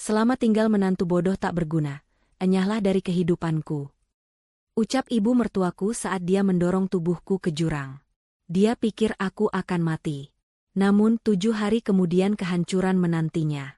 Selamat tinggal menantu bodoh tak berguna, enyahlah dari kehidupanku. Ucap ibu mertuaku saat dia mendorong tubuhku ke jurang. Dia pikir aku akan mati. Namun 7 hari kemudian kehancuran menantinya.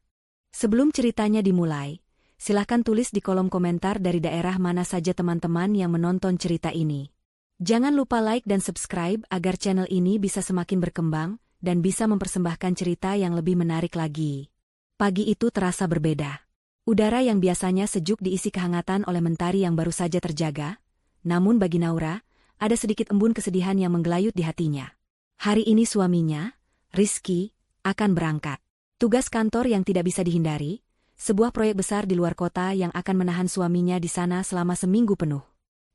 Sebelum ceritanya dimulai, silahkan tulis di kolom komentar dari daerah mana saja teman-teman yang menonton cerita ini. Jangan lupa like dan subscribe agar channel ini bisa semakin berkembang dan bisa mempersembahkan cerita yang lebih menarik lagi. Pagi itu terasa berbeda. Udara yang biasanya sejuk diisi kehangatan oleh mentari yang baru saja terjaga, namun bagi Naura, ada sedikit embun kesedihan yang menggelayut di hatinya. Hari ini suaminya, Rizky, akan berangkat. Tugas kantor yang tidak bisa dihindari, sebuah proyek besar di luar kota yang akan menahan suaminya di sana selama seminggu penuh.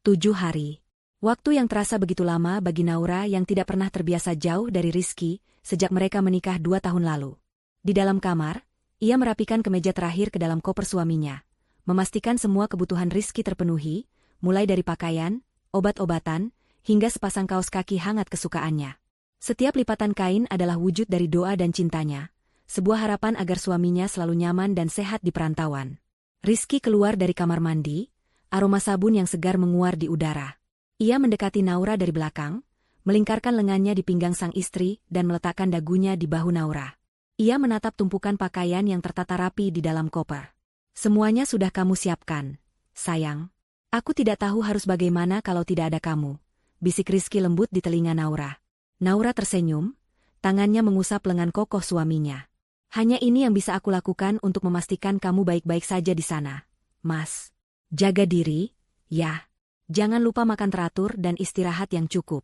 7 hari. Waktu yang terasa begitu lama bagi Naura yang tidak pernah terbiasa jauh dari Rizky sejak mereka menikah 2 tahun lalu. Di dalam kamar, ia merapikan kemeja terakhir ke dalam koper suaminya, memastikan semua kebutuhan Rizky terpenuhi, mulai dari pakaian, obat-obatan, hingga sepasang kaos kaki hangat kesukaannya. Setiap lipatan kain adalah wujud dari doa dan cintanya, sebuah harapan agar suaminya selalu nyaman dan sehat di perantauan. Rizky keluar dari kamar mandi, aroma sabun yang segar menguar di udara. Ia mendekati Naura dari belakang, melingkarkan lengannya di pinggang sang istri dan meletakkan dagunya di bahu Naura. Ia menatap tumpukan pakaian yang tertata rapi di dalam koper. Semuanya sudah kamu siapkan, sayang. Aku tidak tahu harus bagaimana kalau tidak ada kamu, bisik Rizky lembut di telinga Naura. Naura tersenyum, tangannya mengusap lengan kokoh suaminya. Hanya ini yang bisa aku lakukan untuk memastikan kamu baik-baik saja di sana, Mas. Jaga diri, ya. Jangan lupa makan teratur dan istirahat yang cukup.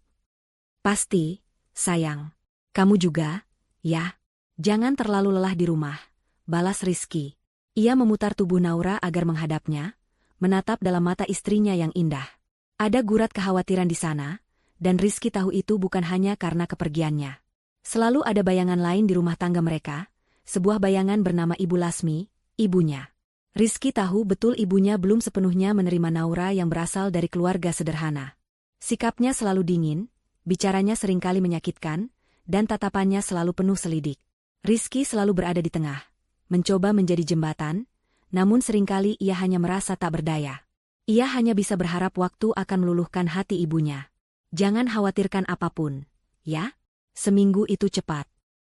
Pasti, sayang. Kamu juga, ya. Jangan terlalu lelah di rumah, balas Rizky. Ia memutar tubuh Naura agar menghadapnya, menatap dalam mata istrinya yang indah. Ada gurat kekhawatiran di sana, dan Rizky tahu itu bukan hanya karena kepergiannya. Selalu ada bayangan lain di rumah tangga mereka, sebuah bayangan bernama Ibu Lasmi, ibunya. Rizky tahu betul ibunya belum sepenuhnya menerima Naura yang berasal dari keluarga sederhana. Sikapnya selalu dingin, bicaranya seringkali menyakitkan, dan tatapannya selalu penuh selidik. Rizky selalu berada di tengah, mencoba menjadi jembatan, namun seringkali ia hanya merasa tak berdaya. Ia hanya bisa berharap waktu akan meluluhkan hati ibunya. Jangan khawatirkan apapun, ya? Seminggu itu cepat.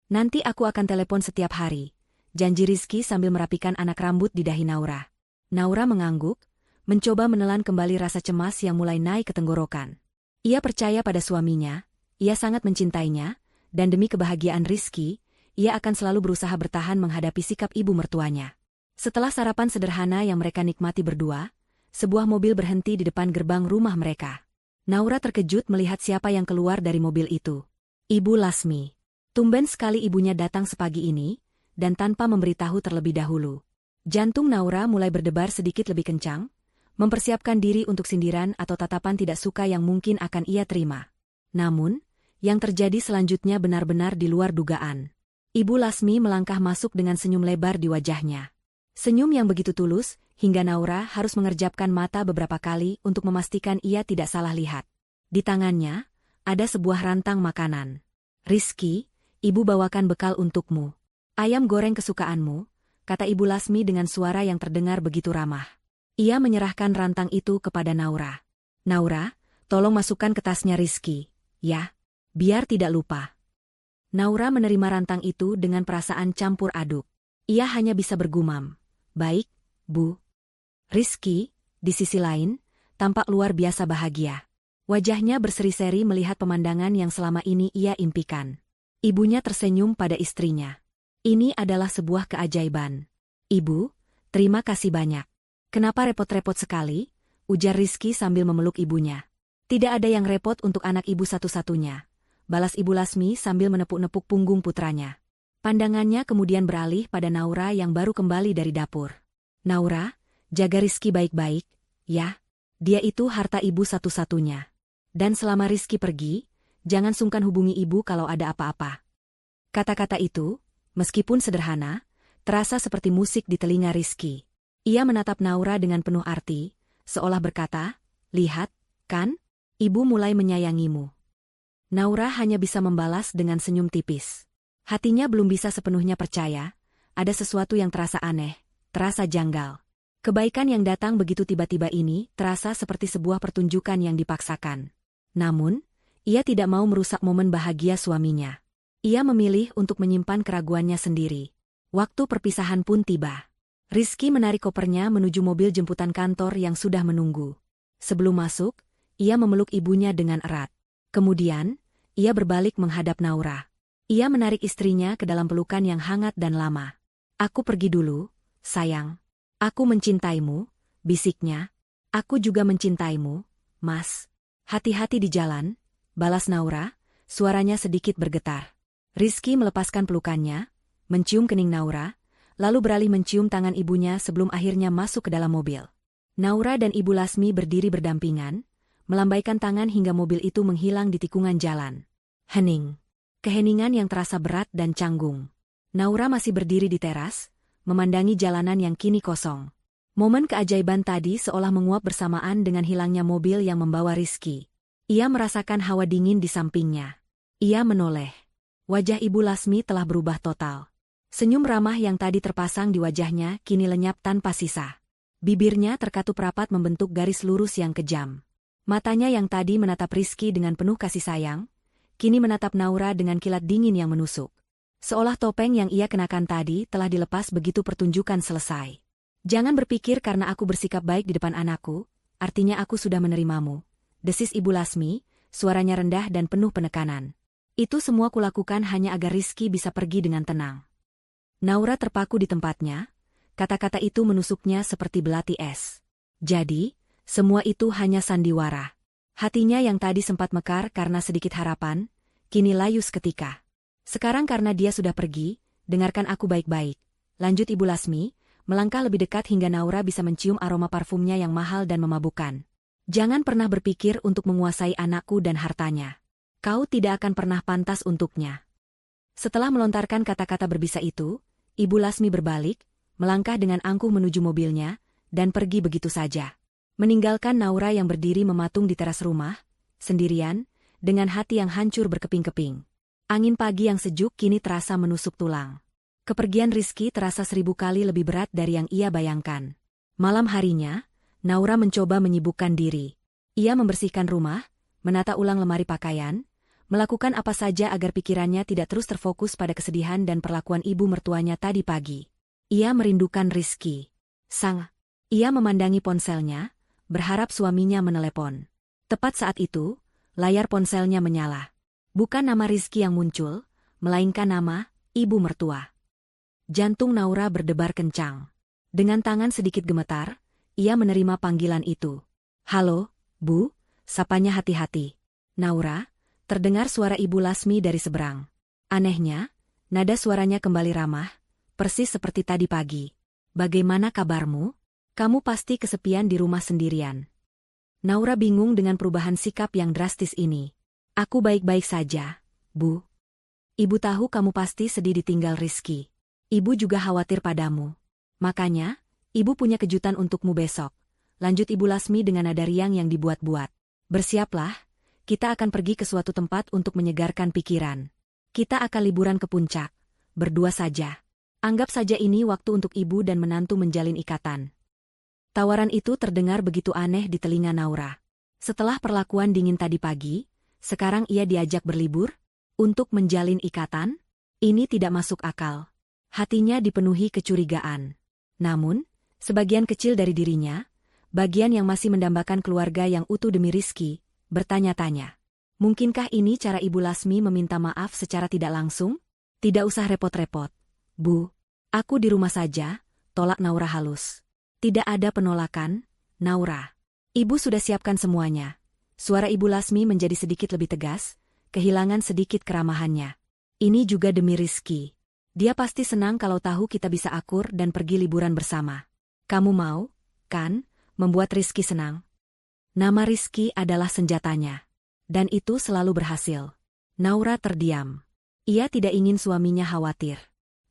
Nanti aku akan telepon setiap hari. Janji Rizky sambil merapikan anak rambut di dahi Naura. Naura mengangguk, mencoba menelan kembali rasa cemas yang mulai naik ke tenggorokan. Ia percaya pada suaminya, ia sangat mencintainya, dan demi kebahagiaan Rizky, ia akan selalu berusaha bertahan menghadapi sikap ibu mertuanya. Setelah sarapan sederhana yang mereka nikmati berdua, sebuah mobil berhenti di depan gerbang rumah mereka. Naura terkejut melihat siapa yang keluar dari mobil itu. Ibu Lasmi. Tumben sekali ibunya datang sepagi ini, dan tanpa memberitahu terlebih dahulu. Jantung Naura mulai berdebar sedikit lebih kencang, mempersiapkan diri untuk sindiran atau tatapan tidak suka yang mungkin akan ia terima. Namun, yang terjadi selanjutnya benar-benar di luar dugaan. Ibu Lasmi melangkah masuk dengan senyum lebar di wajahnya. Senyum yang begitu tulus, hingga Naura harus mengerjapkan mata beberapa kali untuk memastikan ia tidak salah lihat. Di tangannya, ada sebuah rantang makanan. Rizky, ibu bawakan bekal untukmu. Ayam goreng kesukaanmu, kata Ibu Lasmi dengan suara yang terdengar begitu ramah. Ia menyerahkan rantang itu kepada Naura. Naura, tolong masukkan ke tasnya Rizky, ya, biar tidak lupa. Naura menerima rantang itu dengan perasaan campur aduk. Ia hanya bisa bergumam, baik, Bu. Rizky, di sisi lain, tampak luar biasa bahagia. Wajahnya berseri-seri melihat pemandangan yang selama ini ia impikan. Ibunya tersenyum pada istrinya. Ini adalah sebuah keajaiban. Ibu, terima kasih banyak. Kenapa repot-repot sekali? Ujar Rizky sambil memeluk ibunya. Tidak ada yang repot untuk anak ibu satu-satunya, balas Ibu Lasmi sambil menepuk-nepuk punggung putranya. Pandangannya kemudian beralih pada Naura yang baru kembali dari dapur. Naura, jaga Rizky baik-baik, ya. Dia itu harta ibu satu-satunya. Dan selama Rizky pergi, jangan sungkan hubungi ibu kalau ada apa-apa. Kata-kata itu, meskipun sederhana, terasa seperti musik di telinga Rizky. Ia menatap Naura dengan penuh arti, seolah berkata, lihat, kan? Ibu mulai menyayangimu. Naura hanya bisa membalas dengan senyum tipis. Hatinya belum bisa sepenuhnya percaya, ada sesuatu yang terasa aneh, terasa janggal. Kebaikan yang datang begitu tiba-tiba ini terasa seperti sebuah pertunjukan yang dipaksakan. Namun, ia tidak mau merusak momen bahagia suaminya. Ia memilih untuk menyimpan keraguannya sendiri. Waktu perpisahan pun tiba. Rizky menarik kopernya menuju mobil jemputan kantor yang sudah menunggu. Sebelum masuk, ia memeluk ibunya dengan erat. Kemudian, ia berbalik menghadap Naura. Ia menarik istrinya ke dalam pelukan yang hangat dan lama. "Aku pergi dulu, sayang. Aku mencintaimu," bisiknya. "Aku juga mencintaimu, Mas. Hati-hati di jalan," balas Naura, suaranya sedikit bergetar. Rizky melepaskan pelukannya, mencium kening Naura, lalu beralih mencium tangan ibunya sebelum akhirnya masuk ke dalam mobil. Naura dan Ibu Lasmi berdiri berdampingan, melambaikan tangan hingga mobil itu menghilang di tikungan jalan. Hening. Keheningan yang terasa berat dan canggung. Naura masih berdiri di teras, memandangi jalanan yang kini kosong. Momen keajaiban tadi seolah menguap bersamaan dengan hilangnya mobil yang membawa Rizky. Ia merasakan hawa dingin di sampingnya. Ia menoleh. Wajah Ibu Lasmi telah berubah total. Senyum ramah yang tadi terpasang di wajahnya kini lenyap tanpa sisa. Bibirnya terkatup rapat membentuk garis lurus yang kejam. Matanya yang tadi menatap Rizky dengan penuh kasih sayang, kini menatap Naura dengan kilat dingin yang menusuk. Seolah topeng yang ia kenakan tadi telah dilepas begitu pertunjukan selesai. "Jangan berpikir karena aku bersikap baik di depan anakku, artinya aku sudah menerimamu," desis Ibu Lasmi, suaranya rendah dan penuh penekanan. "Itu semua kulakukan hanya agar Rizky bisa pergi dengan tenang." Naura terpaku di tempatnya, kata-kata itu menusuknya seperti belati es. Jadi, semua itu hanya sandiwara. Hatinya yang tadi sempat mekar karena sedikit harapan, kini layu seketika. "Sekarang karena dia sudah pergi, dengarkan aku baik-baik," lanjut Ibu Lasmi, melangkah lebih dekat hingga Naura bisa mencium aroma parfumnya yang mahal dan memabukkan. "Jangan pernah berpikir untuk menguasai anakku dan hartanya. Kau tidak akan pernah pantas untuknya." Setelah melontarkan kata-kata berbisa itu, Ibu Lasmi berbalik, melangkah dengan angkuh menuju mobilnya, dan pergi begitu saja. Meninggalkan Naura yang berdiri mematung di teras rumah, sendirian, dengan hati yang hancur berkeping-keping. Angin pagi yang sejuk kini terasa menusuk tulang. Kepergian Rizky terasa 1000 kali lebih berat dari yang ia bayangkan. Malam harinya, Naura mencoba menyibukkan diri. Ia membersihkan rumah, menata ulang lemari pakaian, melakukan apa saja agar pikirannya tidak terus terfokus pada kesedihan dan perlakuan ibu mertuanya tadi pagi. Ia merindukan Rizky. Ia memandangi ponselnya, berharap suaminya menelepon. Tepat saat itu, layar ponselnya menyala. Bukan nama Rizky yang muncul, melainkan nama ibu mertua. Jantung Naura berdebar kencang. Dengan tangan sedikit gemetar, ia menerima panggilan itu. "Halo, Bu," sapanya hati-hati. "Naura," terdengar suara Ibu Lasmi dari seberang. Anehnya, nada suaranya kembali ramah, persis seperti tadi pagi. "Bagaimana kabarmu? Kamu pasti kesepian di rumah sendirian." Naura bingung dengan perubahan sikap yang drastis ini. "Aku baik-baik saja, Bu. Ibu tahu kamu pasti sedih ditinggal Rizky. Ibu juga khawatir padamu. Makanya, Ibu punya kejutan untukmu besok," lanjut Ibu Lasmi dengan nada riang yang dibuat-buat. "Bersiaplah, kita akan pergi ke suatu tempat untuk menyegarkan pikiran. Kita akan liburan ke puncak, berdua saja. Anggap saja ini waktu untuk ibu dan menantu menjalin ikatan." Tawaran itu terdengar begitu aneh di telinga Naura. Setelah perlakuan dingin tadi pagi, sekarang ia diajak berlibur? Untuk menjalin ikatan? Ini tidak masuk akal. Hatinya dipenuhi kecurigaan. Namun, sebagian kecil dari dirinya, bagian yang masih mendambakan keluarga yang utuh demi Rizky, bertanya-tanya. Mungkinkah ini cara Ibu Lasmi meminta maaf secara tidak langsung? "Tidak usah repot-repot, Bu. Aku di rumah saja," tolak Naura halus. "Tidak ada penolakan, Naura. Ibu sudah siapkan semuanya." Suara Ibu Lasmi menjadi sedikit lebih tegas, kehilangan sedikit keramahannya. "Ini juga demi Rizky. Dia pasti senang kalau tahu kita bisa akur dan pergi liburan bersama. Kamu mau, kan, membuat Rizky senang?" Nama Rizky adalah senjatanya. Dan itu selalu berhasil. Naura terdiam. Ia tidak ingin suaminya khawatir.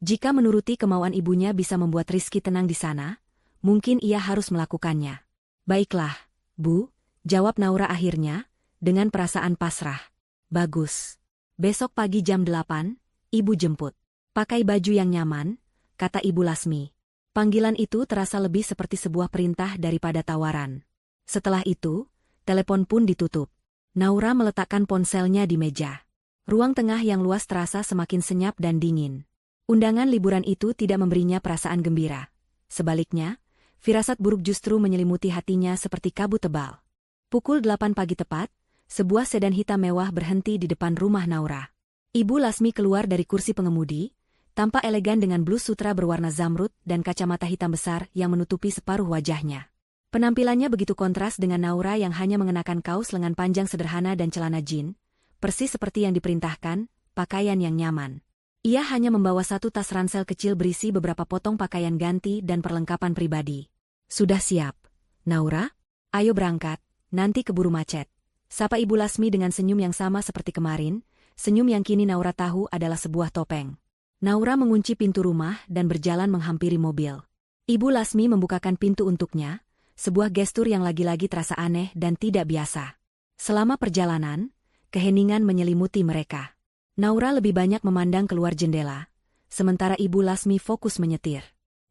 Jika menuruti kemauan ibunya bisa membuat Rizky tenang di sana, mungkin ia harus melakukannya. "Baiklah, Bu," jawab Naura akhirnya, dengan perasaan pasrah. "Bagus. Besok pagi jam 8, Ibu jemput. Pakai baju yang nyaman," kata Ibu Lasmi. Panggilan itu terasa lebih seperti sebuah perintah daripada tawaran. Setelah itu, telepon pun ditutup. Naura meletakkan ponselnya di meja. Ruang tengah yang luas terasa semakin senyap dan dingin. Undangan liburan itu tidak memberinya perasaan gembira. Sebaliknya, firasat buruk justru menyelimuti hatinya seperti kabut tebal. Pukul 8 pagi tepat, sebuah sedan hitam mewah berhenti di depan rumah Naura. Ibu Lasmi keluar dari kursi pengemudi, tampak elegan dengan blus sutra berwarna zamrud dan kacamata hitam besar yang menutupi separuh wajahnya. Penampilannya begitu kontras dengan Naura yang hanya mengenakan kaos lengan panjang sederhana dan celana jin, persis seperti yang diperintahkan, pakaian yang nyaman. Ia hanya membawa satu tas ransel kecil berisi beberapa potong pakaian ganti dan perlengkapan pribadi. Sudah siap, Naura? Ayo berangkat, nanti keburu macet. Sapa Ibu Lasmi dengan senyum yang sama seperti kemarin, senyum yang kini Naura tahu adalah sebuah topeng. Naura mengunci pintu rumah dan berjalan menghampiri mobil. Ibu Lasmi membukakan pintu untuknya, sebuah gestur yang lagi-lagi terasa aneh dan tidak biasa. Selama perjalanan, keheningan menyelimuti mereka. Naura lebih banyak memandang keluar jendela, sementara Ibu Lasmi fokus menyetir.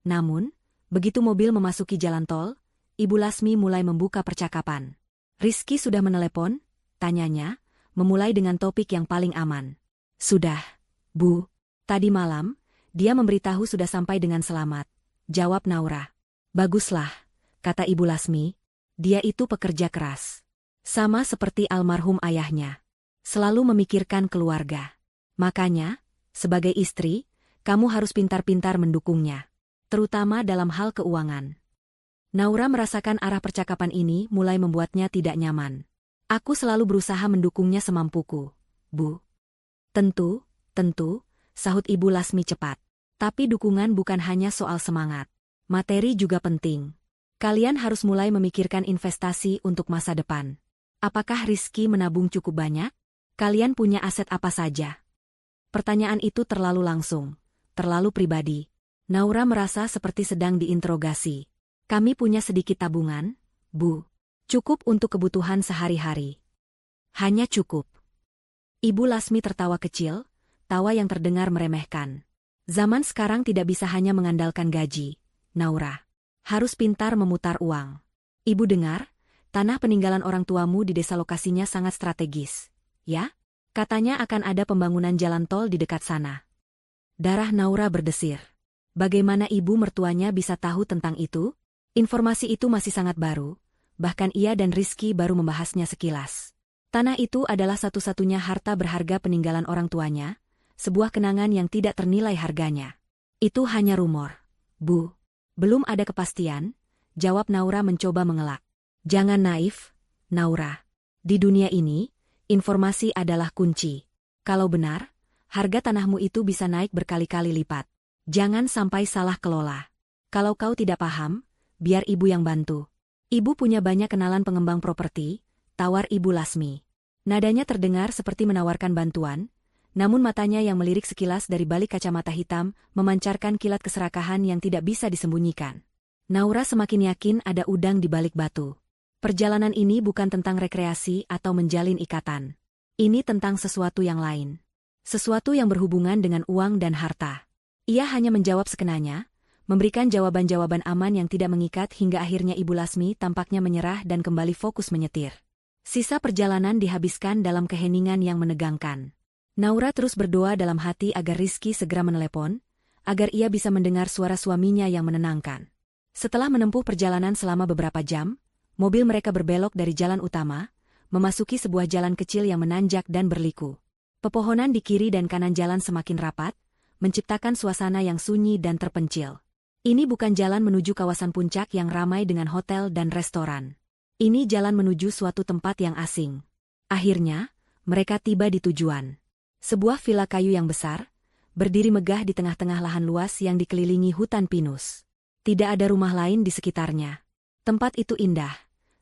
Namun, begitu mobil memasuki jalan tol, Ibu Lasmi mulai membuka percakapan. "Rizky sudah menelepon?" tanyanya, memulai dengan topik yang paling aman. "Sudah, Bu. Tadi malam, dia memberitahu sudah sampai dengan selamat," jawab Naura. "Baguslah," kata Ibu Lasmi, "dia itu pekerja keras. Sama seperti almarhum ayahnya. Selalu memikirkan keluarga. Makanya, sebagai istri, kamu harus pintar-pintar mendukungnya. Terutama dalam hal keuangan." Naura merasakan arah percakapan ini mulai membuatnya tidak nyaman. "Aku selalu berusaha mendukungnya semampuku, Bu." Tentu, sahut Ibu Lasmi cepat. "Tapi dukungan bukan hanya soal semangat. Materi juga penting. Kalian harus mulai memikirkan investasi untuk masa depan. Apakah Rizky menabung cukup banyak? Kalian punya aset apa saja?" Pertanyaan itu terlalu langsung, terlalu pribadi. Naura merasa seperti sedang diinterogasi. "Kami punya sedikit tabungan, Bu. Cukup untuk kebutuhan sehari-hari." "Hanya cukup?" Ibu Lasmi tertawa kecil, tawa yang terdengar meremehkan. "Zaman sekarang tidak bisa hanya mengandalkan gaji, Naura. Harus pintar memutar uang. Ibu dengar, tanah peninggalan orang tuamu di desa lokasinya sangat strategis, ya? Katanya akan ada pembangunan jalan tol di dekat sana." Darah Naura berdesir. Bagaimana ibu mertuanya bisa tahu tentang itu? Informasi itu masih sangat baru, bahkan ia dan Rizky baru membahasnya sekilas. Tanah itu adalah satu-satunya harta berharga peninggalan orang tuanya, sebuah kenangan yang tidak ternilai harganya. "Itu hanya rumor, Bu. Belum ada kepastian," jawab Naura mencoba mengelak. "Jangan naif, Naura. Di dunia ini, informasi adalah kunci. Kalau benar, harga tanahmu itu bisa naik berkali-kali lipat. Jangan sampai salah kelola. Kalau kau tidak paham, biar ibu yang bantu." "Ibu punya banyak kenalan pengembang properti," tawar Ibu Lasmi. Nadanya terdengar seperti menawarkan bantuan, namun matanya yang melirik sekilas dari balik kacamata hitam memancarkan kilat keserakahan yang tidak bisa disembunyikan. Naura semakin yakin ada udang di balik batu. Perjalanan ini bukan tentang rekreasi atau menjalin ikatan. Ini tentang sesuatu yang lain. Sesuatu yang berhubungan dengan uang dan harta. Ia hanya menjawab sekenanya, memberikan jawaban-jawaban aman yang tidak mengikat hingga akhirnya Ibu Lasmi tampaknya menyerah dan kembali fokus menyetir. Sisa perjalanan dihabiskan dalam keheningan yang menegangkan. Naura terus berdoa dalam hati agar Rizky segera menelepon, agar ia bisa mendengar suara suaminya yang menenangkan. Setelah menempuh perjalanan selama beberapa jam, mobil mereka berbelok dari jalan utama, memasuki sebuah jalan kecil yang menanjak dan berliku. Pepohonan di kiri dan kanan jalan semakin rapat, menciptakan suasana yang sunyi dan terpencil. Ini bukan jalan menuju kawasan puncak yang ramai dengan hotel dan restoran. Ini jalan menuju suatu tempat yang asing. Akhirnya, mereka tiba di tujuan. Sebuah villa kayu yang besar, berdiri megah di tengah-tengah lahan luas yang dikelilingi hutan pinus. Tidak ada rumah lain di sekitarnya. Tempat itu indah,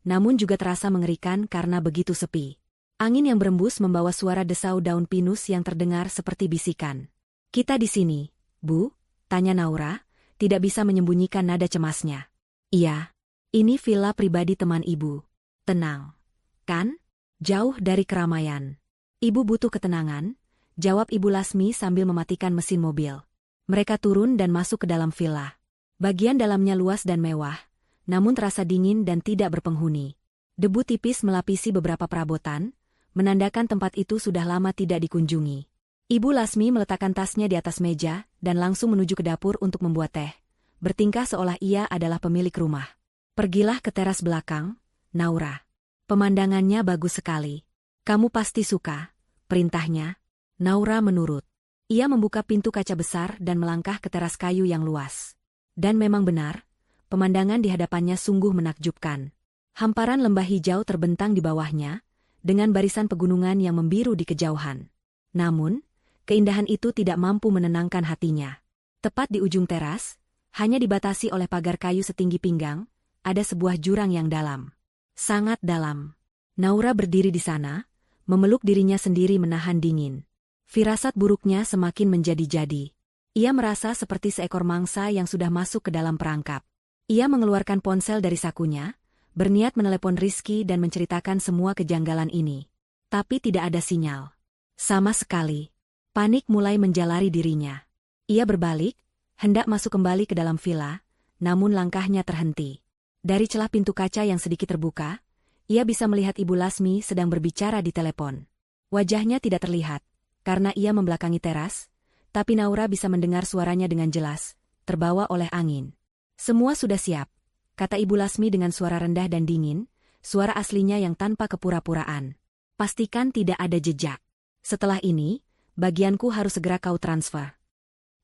namun juga terasa mengerikan karena begitu sepi. Angin yang berembus membawa suara desau daun pinus yang terdengar seperti bisikan. "Kita di sini, Bu?" tanya Naura, tidak bisa menyembunyikan nada cemasnya. "Iya, ini villa pribadi teman Ibu. Tenang, kan? Jauh dari keramaian. Ibu butuh ketenangan," jawab Ibu Lasmi sambil mematikan mesin mobil. Mereka turun dan masuk ke dalam villa. Bagian dalamnya luas dan mewah, namun terasa dingin dan tidak berpenghuni. Debu tipis melapisi beberapa perabotan, menandakan tempat itu sudah lama tidak dikunjungi. Ibu Lasmi meletakkan tasnya di atas meja dan langsung menuju ke dapur untuk membuat teh, bertingkah seolah ia adalah pemilik rumah. Pergilah ke teras belakang, Naura. Pemandangannya bagus sekali. Kamu pasti suka, perintahnya. Naura menurut. Ia membuka pintu kaca besar dan melangkah ke teras kayu yang luas. Dan memang benar, pemandangan di hadapannya sungguh menakjubkan. Hamparan lembah hijau terbentang di bawahnya, dengan barisan pegunungan yang membiru di kejauhan. Namun, keindahan itu tidak mampu menenangkan hatinya. Tepat di ujung teras, hanya dibatasi oleh pagar kayu setinggi pinggang, ada sebuah jurang yang dalam. Sangat dalam. Naura berdiri di sana, memeluk dirinya sendiri menahan dingin. Firasat buruknya semakin menjadi-jadi. Ia merasa seperti seekor mangsa yang sudah masuk ke dalam perangkap. Ia mengeluarkan ponsel dari sakunya, berniat menelepon Rizky dan menceritakan semua kejanggalan ini. Tapi tidak ada sinyal. Sama sekali. Panik mulai menjalari dirinya. Ia berbalik, hendak masuk kembali ke dalam villa, namun langkahnya terhenti. Dari celah pintu kaca yang sedikit terbuka, ia bisa melihat Ibu Lasmi sedang berbicara di telepon. Wajahnya tidak terlihat, karena ia membelakangi teras, tapi Naura bisa mendengar suaranya dengan jelas, terbawa oleh angin. Semua sudah siap, kata Ibu Lasmi dengan suara rendah dan dingin, suara aslinya yang tanpa kepura-puraan. Pastikan tidak ada jejak. Setelah ini, bagianku harus segera kau transfer.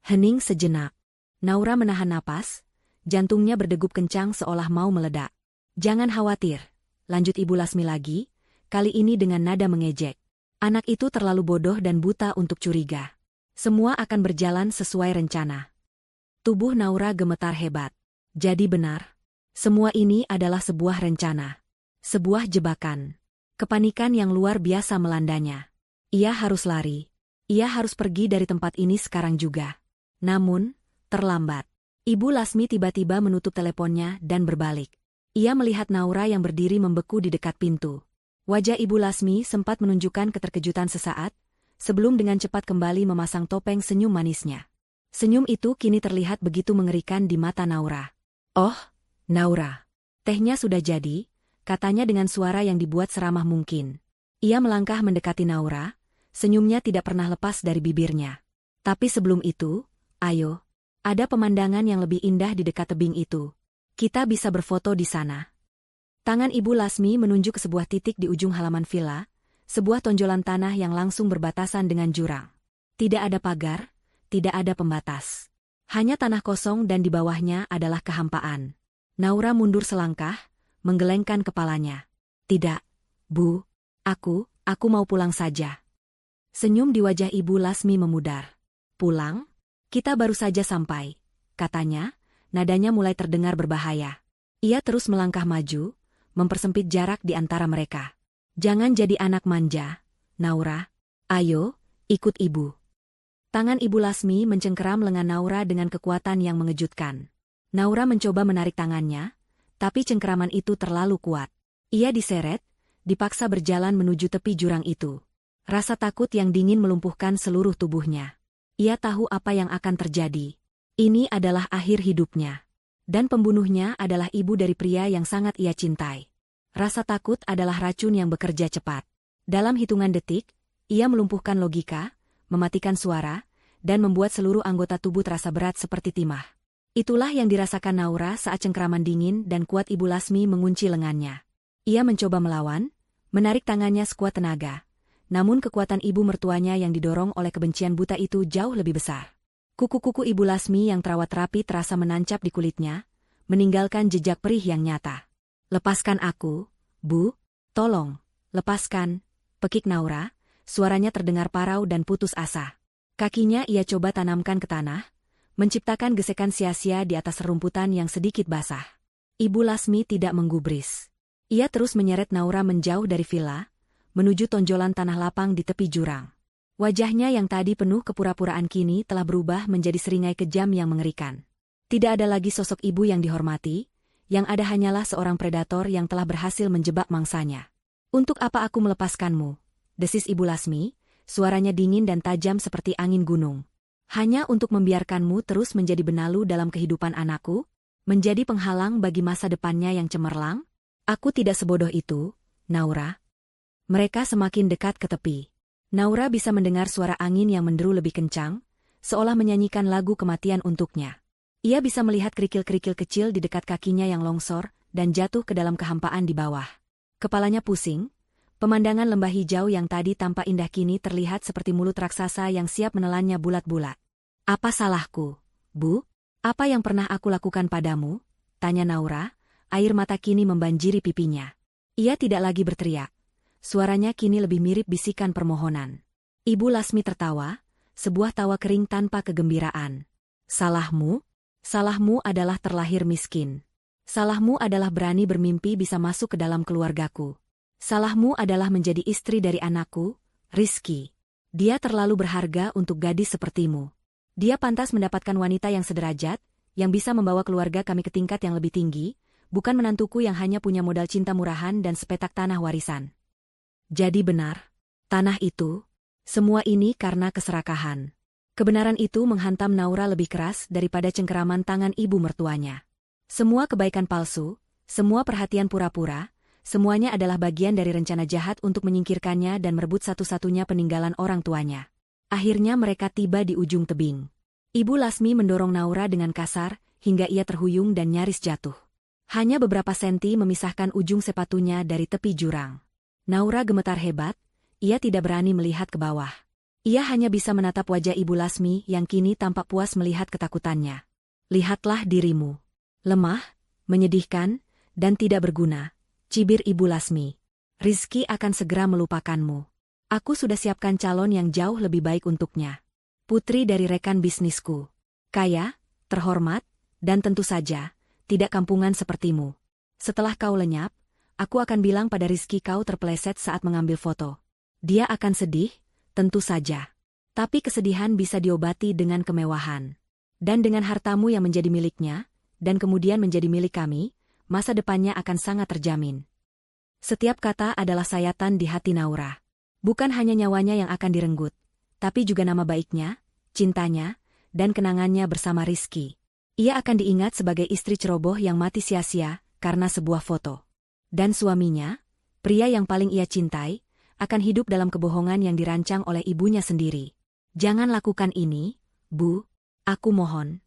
Hening sejenak. Naura menahan napas, jantungnya berdegup kencang seolah mau meledak. Jangan khawatir, lanjut Ibu Lasmi lagi, kali ini dengan nada mengejek. Anak itu terlalu bodoh dan buta untuk curiga. Semua akan berjalan sesuai rencana. Tubuh Naura gemetar hebat. Jadi benar. Semua ini adalah sebuah rencana. Sebuah jebakan. Kepanikan yang luar biasa melandanya. Ia harus lari. Ia harus pergi dari tempat ini sekarang juga. Namun, terlambat. Ibu Lasmi tiba-tiba menutup teleponnya dan berbalik. Ia melihat Naura yang berdiri membeku di dekat pintu. Wajah Ibu Lasmi sempat menunjukkan keterkejutan sesaat, sebelum dengan cepat kembali memasang topeng senyum manisnya. Senyum itu kini terlihat begitu mengerikan di mata Naura. Oh, Naura. Tehnya sudah jadi, katanya dengan suara yang dibuat seramah mungkin. Ia melangkah mendekati Naura, senyumnya tidak pernah lepas dari bibirnya. Tapi sebelum itu, ayo, ada pemandangan yang lebih indah di dekat tebing itu. Kita bisa berfoto di sana. Tangan Ibu Lasmi menunjuk ke sebuah titik di ujung halaman villa, sebuah tonjolan tanah yang langsung berbatasan dengan jurang. Tidak ada pagar, tidak ada pembatas. Hanya tanah kosong dan di bawahnya adalah kehampaan. Naura mundur selangkah, menggelengkan kepalanya. Tidak, Bu, aku mau pulang saja. Senyum di wajah Ibu Lasmi memudar. Pulang? Kita baru saja sampai, katanya, nadanya mulai terdengar berbahaya. Ia terus melangkah maju, mempersempit jarak di antara mereka. Jangan jadi anak manja, Naura. Ayo, ikut ibu. Tangan Ibu Lasmi mencengkeram lengan Naura dengan kekuatan yang mengejutkan. Naura mencoba menarik tangannya, tapi cengkeraman itu terlalu kuat. Ia diseret, dipaksa berjalan menuju tepi jurang itu. Rasa takut yang dingin melumpuhkan seluruh tubuhnya. Ia tahu apa yang akan terjadi. Ini adalah akhir hidupnya. Dan pembunuhnya adalah ibu dari pria yang sangat ia cintai. Rasa takut adalah racun yang bekerja cepat. Dalam hitungan detik, ia melumpuhkan logika, mematikan suara, dan membuat seluruh anggota tubuh terasa berat seperti timah. Itulah yang dirasakan Naura saat cengkeraman dingin dan kuat Ibu Lasmi mengunci lengannya. Ia mencoba melawan, menarik tangannya sekuat tenaga. Namun kekuatan ibu mertuanya yang didorong oleh kebencian buta itu jauh lebih besar. Kuku-kuku Ibu Lasmi yang terawat rapi terasa menancap di kulitnya, meninggalkan jejak perih yang nyata. Lepaskan aku, Bu, tolong, lepaskan, pekik Naura, suaranya terdengar parau dan putus asa. Kakinya ia coba tanamkan ke tanah, menciptakan gesekan sia-sia di atas rumputan yang sedikit basah. Ibu Lasmi tidak menggubris. Ia terus menyeret Naura menjauh dari villa, menuju tonjolan tanah lapang di tepi jurang. Wajahnya yang tadi penuh kepura-puraan kini telah berubah menjadi seringai kejam yang mengerikan. Tidak ada lagi sosok ibu yang dihormati, yang ada hanyalah seorang predator yang telah berhasil menjebak mangsanya. Untuk apa aku melepaskanmu? Desis Ibu Lasmi, suaranya dingin dan tajam seperti angin gunung. Hanya untuk membiarkanmu terus menjadi benalu dalam kehidupan anakku? Menjadi penghalang bagi masa depannya yang cemerlang? Aku tidak sebodoh itu, Naura. Mereka semakin dekat ke tepi. Naura bisa mendengar suara angin yang menderu lebih kencang, seolah menyanyikan lagu kematian untuknya. Ia bisa melihat kerikil-kerikil kecil di dekat kakinya yang longsor dan jatuh ke dalam kehampaan di bawah. Kepalanya pusing, pemandangan lembah hijau yang tadi tampak indah kini terlihat seperti mulut raksasa yang siap menelannya bulat-bulat. Apa salahku, Bu? Apa yang pernah aku lakukan padamu? Tanya Naura, air mata kini membanjiri pipinya. Ia tidak lagi berteriak. Suaranya kini lebih mirip bisikan permohonan. Ibu Lasmi tertawa, sebuah tawa kering tanpa kegembiraan. Salahmu? Salahmu adalah terlahir miskin. Salahmu adalah berani bermimpi bisa masuk ke dalam keluargaku. Salahmu adalah menjadi istri dari anakku, Rizky. Dia terlalu berharga untuk gadis sepertimu. Dia pantas mendapatkan wanita yang sederajat, yang bisa membawa keluarga kami ke tingkat yang lebih tinggi, bukan menantuku yang hanya punya modal cinta murahan dan sepetak tanah warisan. Jadi benar. Tanah itu. Semua ini karena keserakahan. Kebenaran itu menghantam Naura lebih keras daripada cengkeraman tangan ibu mertuanya. Semua kebaikan palsu, semua perhatian pura-pura, semuanya adalah bagian dari rencana jahat untuk menyingkirkannya dan merebut satu-satunya peninggalan orang tuanya. Akhirnya mereka tiba di ujung tebing. Ibu Lasmi mendorong Naura dengan kasar, hingga ia terhuyung dan nyaris jatuh. Hanya beberapa senti memisahkan ujung sepatunya dari tepi jurang. Naura gemetar hebat, ia tidak berani melihat ke bawah. Ia hanya bisa menatap wajah Ibu Lasmi yang kini tampak puas melihat ketakutannya. Lihatlah dirimu. Lemah, menyedihkan, dan tidak berguna, cibir Ibu Lasmi. Rizky akan segera melupakanmu. Aku sudah siapkan calon yang jauh lebih baik untuknya. Putri dari rekan bisnisku. Kaya, terhormat, dan tentu saja, tidak kampungan sepertimu. Setelah kau lenyap, aku akan bilang pada Rizky kau terpeleset saat mengambil foto. Dia akan sedih, tentu saja. Tapi kesedihan bisa diobati dengan kemewahan. Dan dengan hartamu yang menjadi miliknya, dan kemudian menjadi milik kami, masa depannya akan sangat terjamin. Setiap kata adalah sayatan di hati Naura. Bukan hanya nyawanya yang akan direnggut, tapi juga nama baiknya, cintanya, dan kenangannya bersama Rizky. Ia akan diingat sebagai istri ceroboh yang mati sia-sia karena sebuah foto. Dan suaminya, pria yang paling ia cintai, akan hidup dalam kebohongan yang dirancang oleh ibunya sendiri. Jangan lakukan ini, Bu. Aku mohon.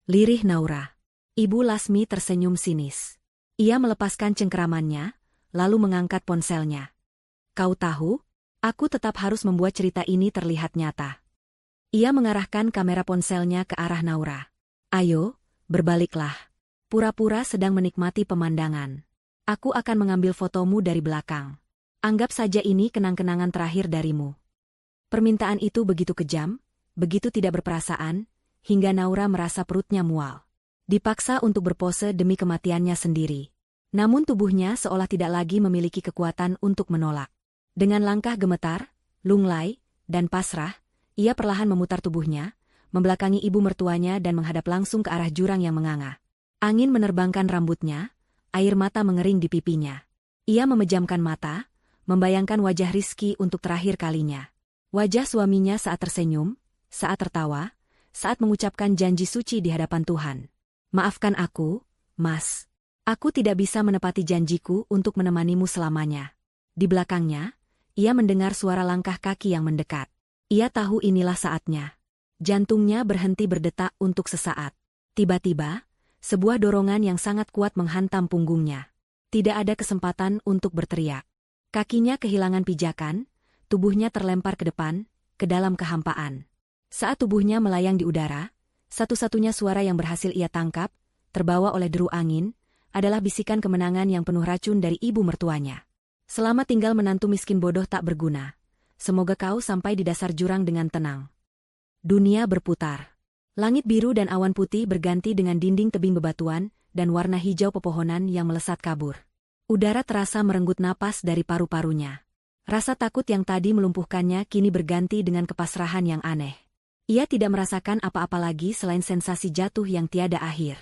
Lirih Naura. Ibu Lasmi tersenyum sinis. Ia melepaskan cengkeramannya, lalu mengangkat ponselnya. Kau tahu, aku tetap harus membuat cerita ini terlihat nyata. Ia mengarahkan kamera ponselnya ke arah Naura. Ayo, berbaliklah. Pura-pura sedang menikmati pemandangan. Aku akan mengambil fotomu dari belakang. Anggap saja ini kenang-kenangan terakhir darimu. Permintaan itu begitu kejam, begitu tidak berperasaan, hingga Naura merasa perutnya mual. Dipaksa untuk berpose demi kematiannya sendiri. Namun tubuhnya seolah tidak lagi memiliki kekuatan untuk menolak. Dengan langkah gemetar, lunglai, dan pasrah, ia perlahan memutar tubuhnya, membelakangi ibu mertuanya dan menghadap langsung ke arah jurang yang menganga. Angin menerbangkan rambutnya, air mata mengering di pipinya. Ia memejamkan mata, membayangkan wajah Rizky untuk terakhir kalinya. Wajah suaminya saat tersenyum, saat tertawa, saat mengucapkan janji suci di hadapan Tuhan. Maafkan aku, Mas. Aku tidak bisa menepati janjiku untuk menemanimu selamanya. Di belakangnya, ia mendengar suara langkah kaki yang mendekat. Ia tahu inilah saatnya. Jantungnya berhenti berdetak untuk sesaat. Tiba-tiba, sebuah dorongan yang sangat kuat menghantam punggungnya. Tidak ada kesempatan untuk berteriak. Kakinya kehilangan pijakan, tubuhnya terlempar ke depan, ke dalam kehampaan. Saat tubuhnya melayang di udara, satu-satunya suara yang berhasil ia tangkap, terbawa oleh deru angin, adalah bisikan kemenangan yang penuh racun dari ibu mertuanya. Selamat tinggal menantu miskin bodoh tak berguna. Semoga kau sampai di dasar jurang dengan tenang. Dunia berputar. Langit biru dan awan putih berganti dengan dinding tebing bebatuan dan warna hijau pepohonan yang melesat kabur. Udara terasa merenggut napas dari paru-parunya. Rasa takut yang tadi melumpuhkannya kini berganti dengan kepasrahan yang aneh. Ia tidak merasakan apa-apa lagi selain sensasi jatuh yang tiada akhir.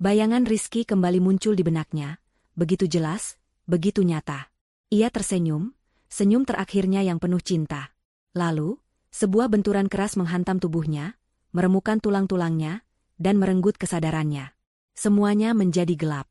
Bayangan Rizky kembali muncul di benaknya, begitu jelas, begitu nyata. Ia tersenyum, senyum terakhirnya yang penuh cinta. Lalu, sebuah benturan keras menghantam tubuhnya, meremukan tulang-tulangnya, dan merenggut kesadarannya. Semuanya menjadi gelap.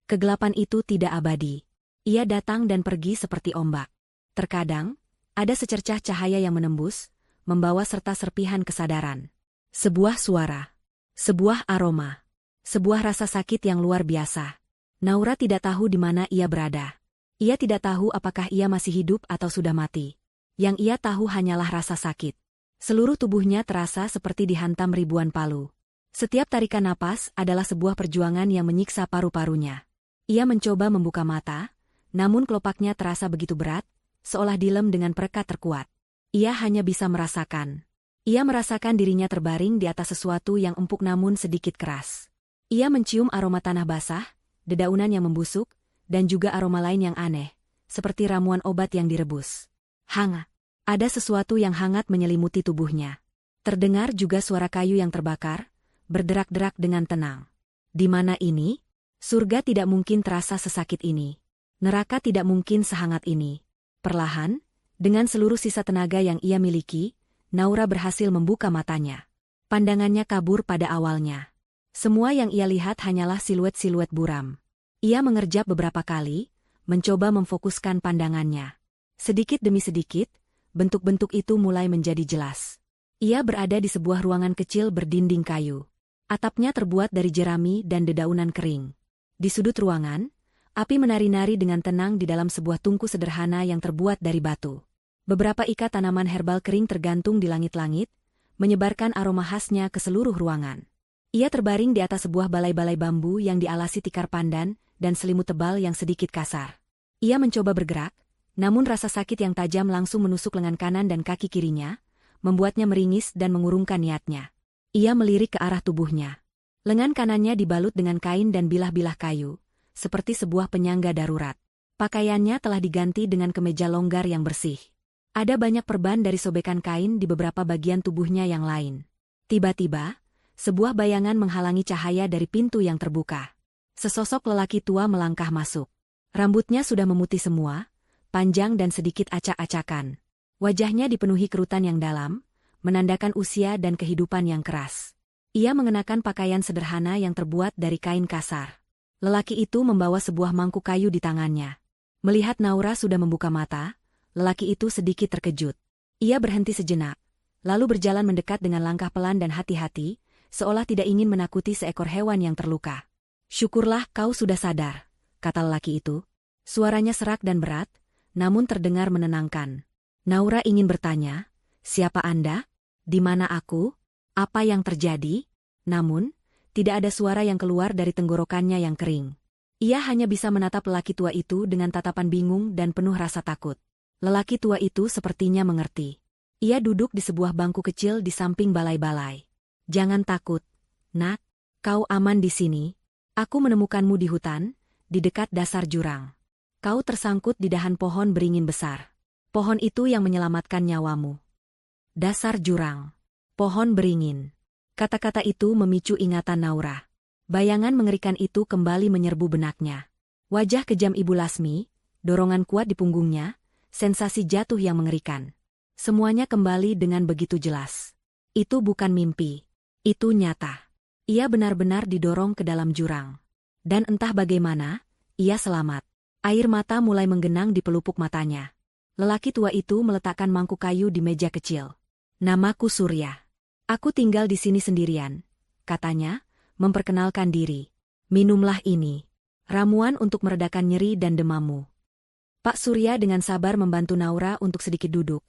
Kegelapan itu tidak abadi. Ia datang dan pergi seperti ombak. Terkadang, ada secercah cahaya yang menembus, membawa serta serpihan kesadaran. Sebuah suara. Sebuah aroma. Sebuah rasa sakit yang luar biasa. Naura tidak tahu di mana ia berada. Ia tidak tahu apakah ia masih hidup atau sudah mati. Yang ia tahu hanyalah rasa sakit. Seluruh tubuhnya terasa seperti dihantam ribuan palu. Setiap tarikan napas adalah sebuah perjuangan yang menyiksa paru-parunya. Ia mencoba membuka mata, namun kelopaknya terasa begitu berat, seolah dilem dengan perekat terkuat. Ia hanya bisa merasakan. Ia merasakan dirinya terbaring di atas sesuatu yang empuk namun sedikit keras. Ia mencium aroma tanah basah, dedaunan yang membusuk, dan juga aroma lain yang aneh, seperti ramuan obat yang direbus. Hangat. Ada sesuatu yang hangat menyelimuti tubuhnya. Terdengar juga suara kayu yang terbakar, berderak-derak dengan tenang. Di mana ini? Surga tidak mungkin terasa sesakit ini. Neraka tidak mungkin sehangat ini. Perlahan, dengan seluruh sisa tenaga yang ia miliki, Naura berhasil membuka matanya. Pandangannya kabur pada awalnya. Semua yang ia lihat hanyalah siluet-siluet buram. Ia mengerjap beberapa kali, mencoba memfokuskan pandangannya. Sedikit demi sedikit, bentuk-bentuk itu mulai menjadi jelas. Ia berada di sebuah ruangan kecil berdinding kayu. Atapnya terbuat dari jerami dan dedaunan kering. Di sudut ruangan, api menari-nari dengan tenang di dalam sebuah tungku sederhana yang terbuat dari batu. Beberapa ikat tanaman herbal kering tergantung di langit-langit, menyebarkan aroma khasnya ke seluruh ruangan. Ia terbaring di atas sebuah balai-balai bambu yang dialasi tikar pandan dan selimut tebal yang sedikit kasar. Ia mencoba bergerak, namun rasa sakit yang tajam langsung menusuk lengan kanan dan kaki kirinya, membuatnya meringis dan mengurungkan niatnya. Ia melirik ke arah tubuhnya. Lengan kanannya dibalut dengan kain dan bilah-bilah kayu, seperti sebuah penyangga darurat. Pakaiannya telah diganti dengan kemeja longgar yang bersih. Ada banyak perban dari sobekan kain di beberapa bagian tubuhnya yang lain. Tiba-tiba, sebuah bayangan menghalangi cahaya dari pintu yang terbuka. Sesosok lelaki tua melangkah masuk. Rambutnya sudah memutih semua, panjang dan sedikit acak-acakan. Wajahnya dipenuhi kerutan yang dalam, menandakan usia dan kehidupan yang keras. Ia mengenakan pakaian sederhana yang terbuat dari kain kasar. Lelaki itu membawa sebuah mangkuk kayu di tangannya. Melihat Naura sudah membuka mata, lelaki itu sedikit terkejut. Ia berhenti sejenak, lalu berjalan mendekat dengan langkah pelan dan hati-hati, seolah tidak ingin menakuti seekor hewan yang terluka. "Syukurlah kau sudah sadar," kata lelaki itu. Suaranya serak dan berat, namun terdengar menenangkan. Naura ingin bertanya, "Siapa Anda? Di mana aku? Apa yang terjadi?" Namun, tidak ada suara yang keluar dari tenggorokannya yang kering. Ia hanya bisa menatap lelaki tua itu dengan tatapan bingung dan penuh rasa takut. Lelaki tua itu sepertinya mengerti. Ia duduk di sebuah bangku kecil di samping balai-balai. "Jangan takut, nak. Kau aman di sini. Aku menemukanmu di hutan, di dekat dasar jurang. Kau tersangkut di dahan pohon beringin besar. Pohon itu yang menyelamatkan nyawamu." Dasar jurang. Pohon beringin. Kata-kata itu memicu ingatan Naura. Bayangan mengerikan itu kembali menyerbu benaknya. Wajah kejam Ibu Lasmi, dorongan kuat di punggungnya, sensasi jatuh yang mengerikan. Semuanya kembali dengan begitu jelas. Itu bukan mimpi. Itu nyata. Ia benar-benar didorong ke dalam jurang. Dan entah bagaimana, ia selamat. Air mata mulai menggenang di pelupuk matanya. Lelaki tua itu meletakkan mangkuk kayu di meja kecil. "Namaku Surya. Aku tinggal di sini sendirian," katanya, memperkenalkan diri. "Minumlah ini. Ramuan untuk meredakan nyeri dan demammu." Pak Surya dengan sabar membantu Naura untuk sedikit duduk,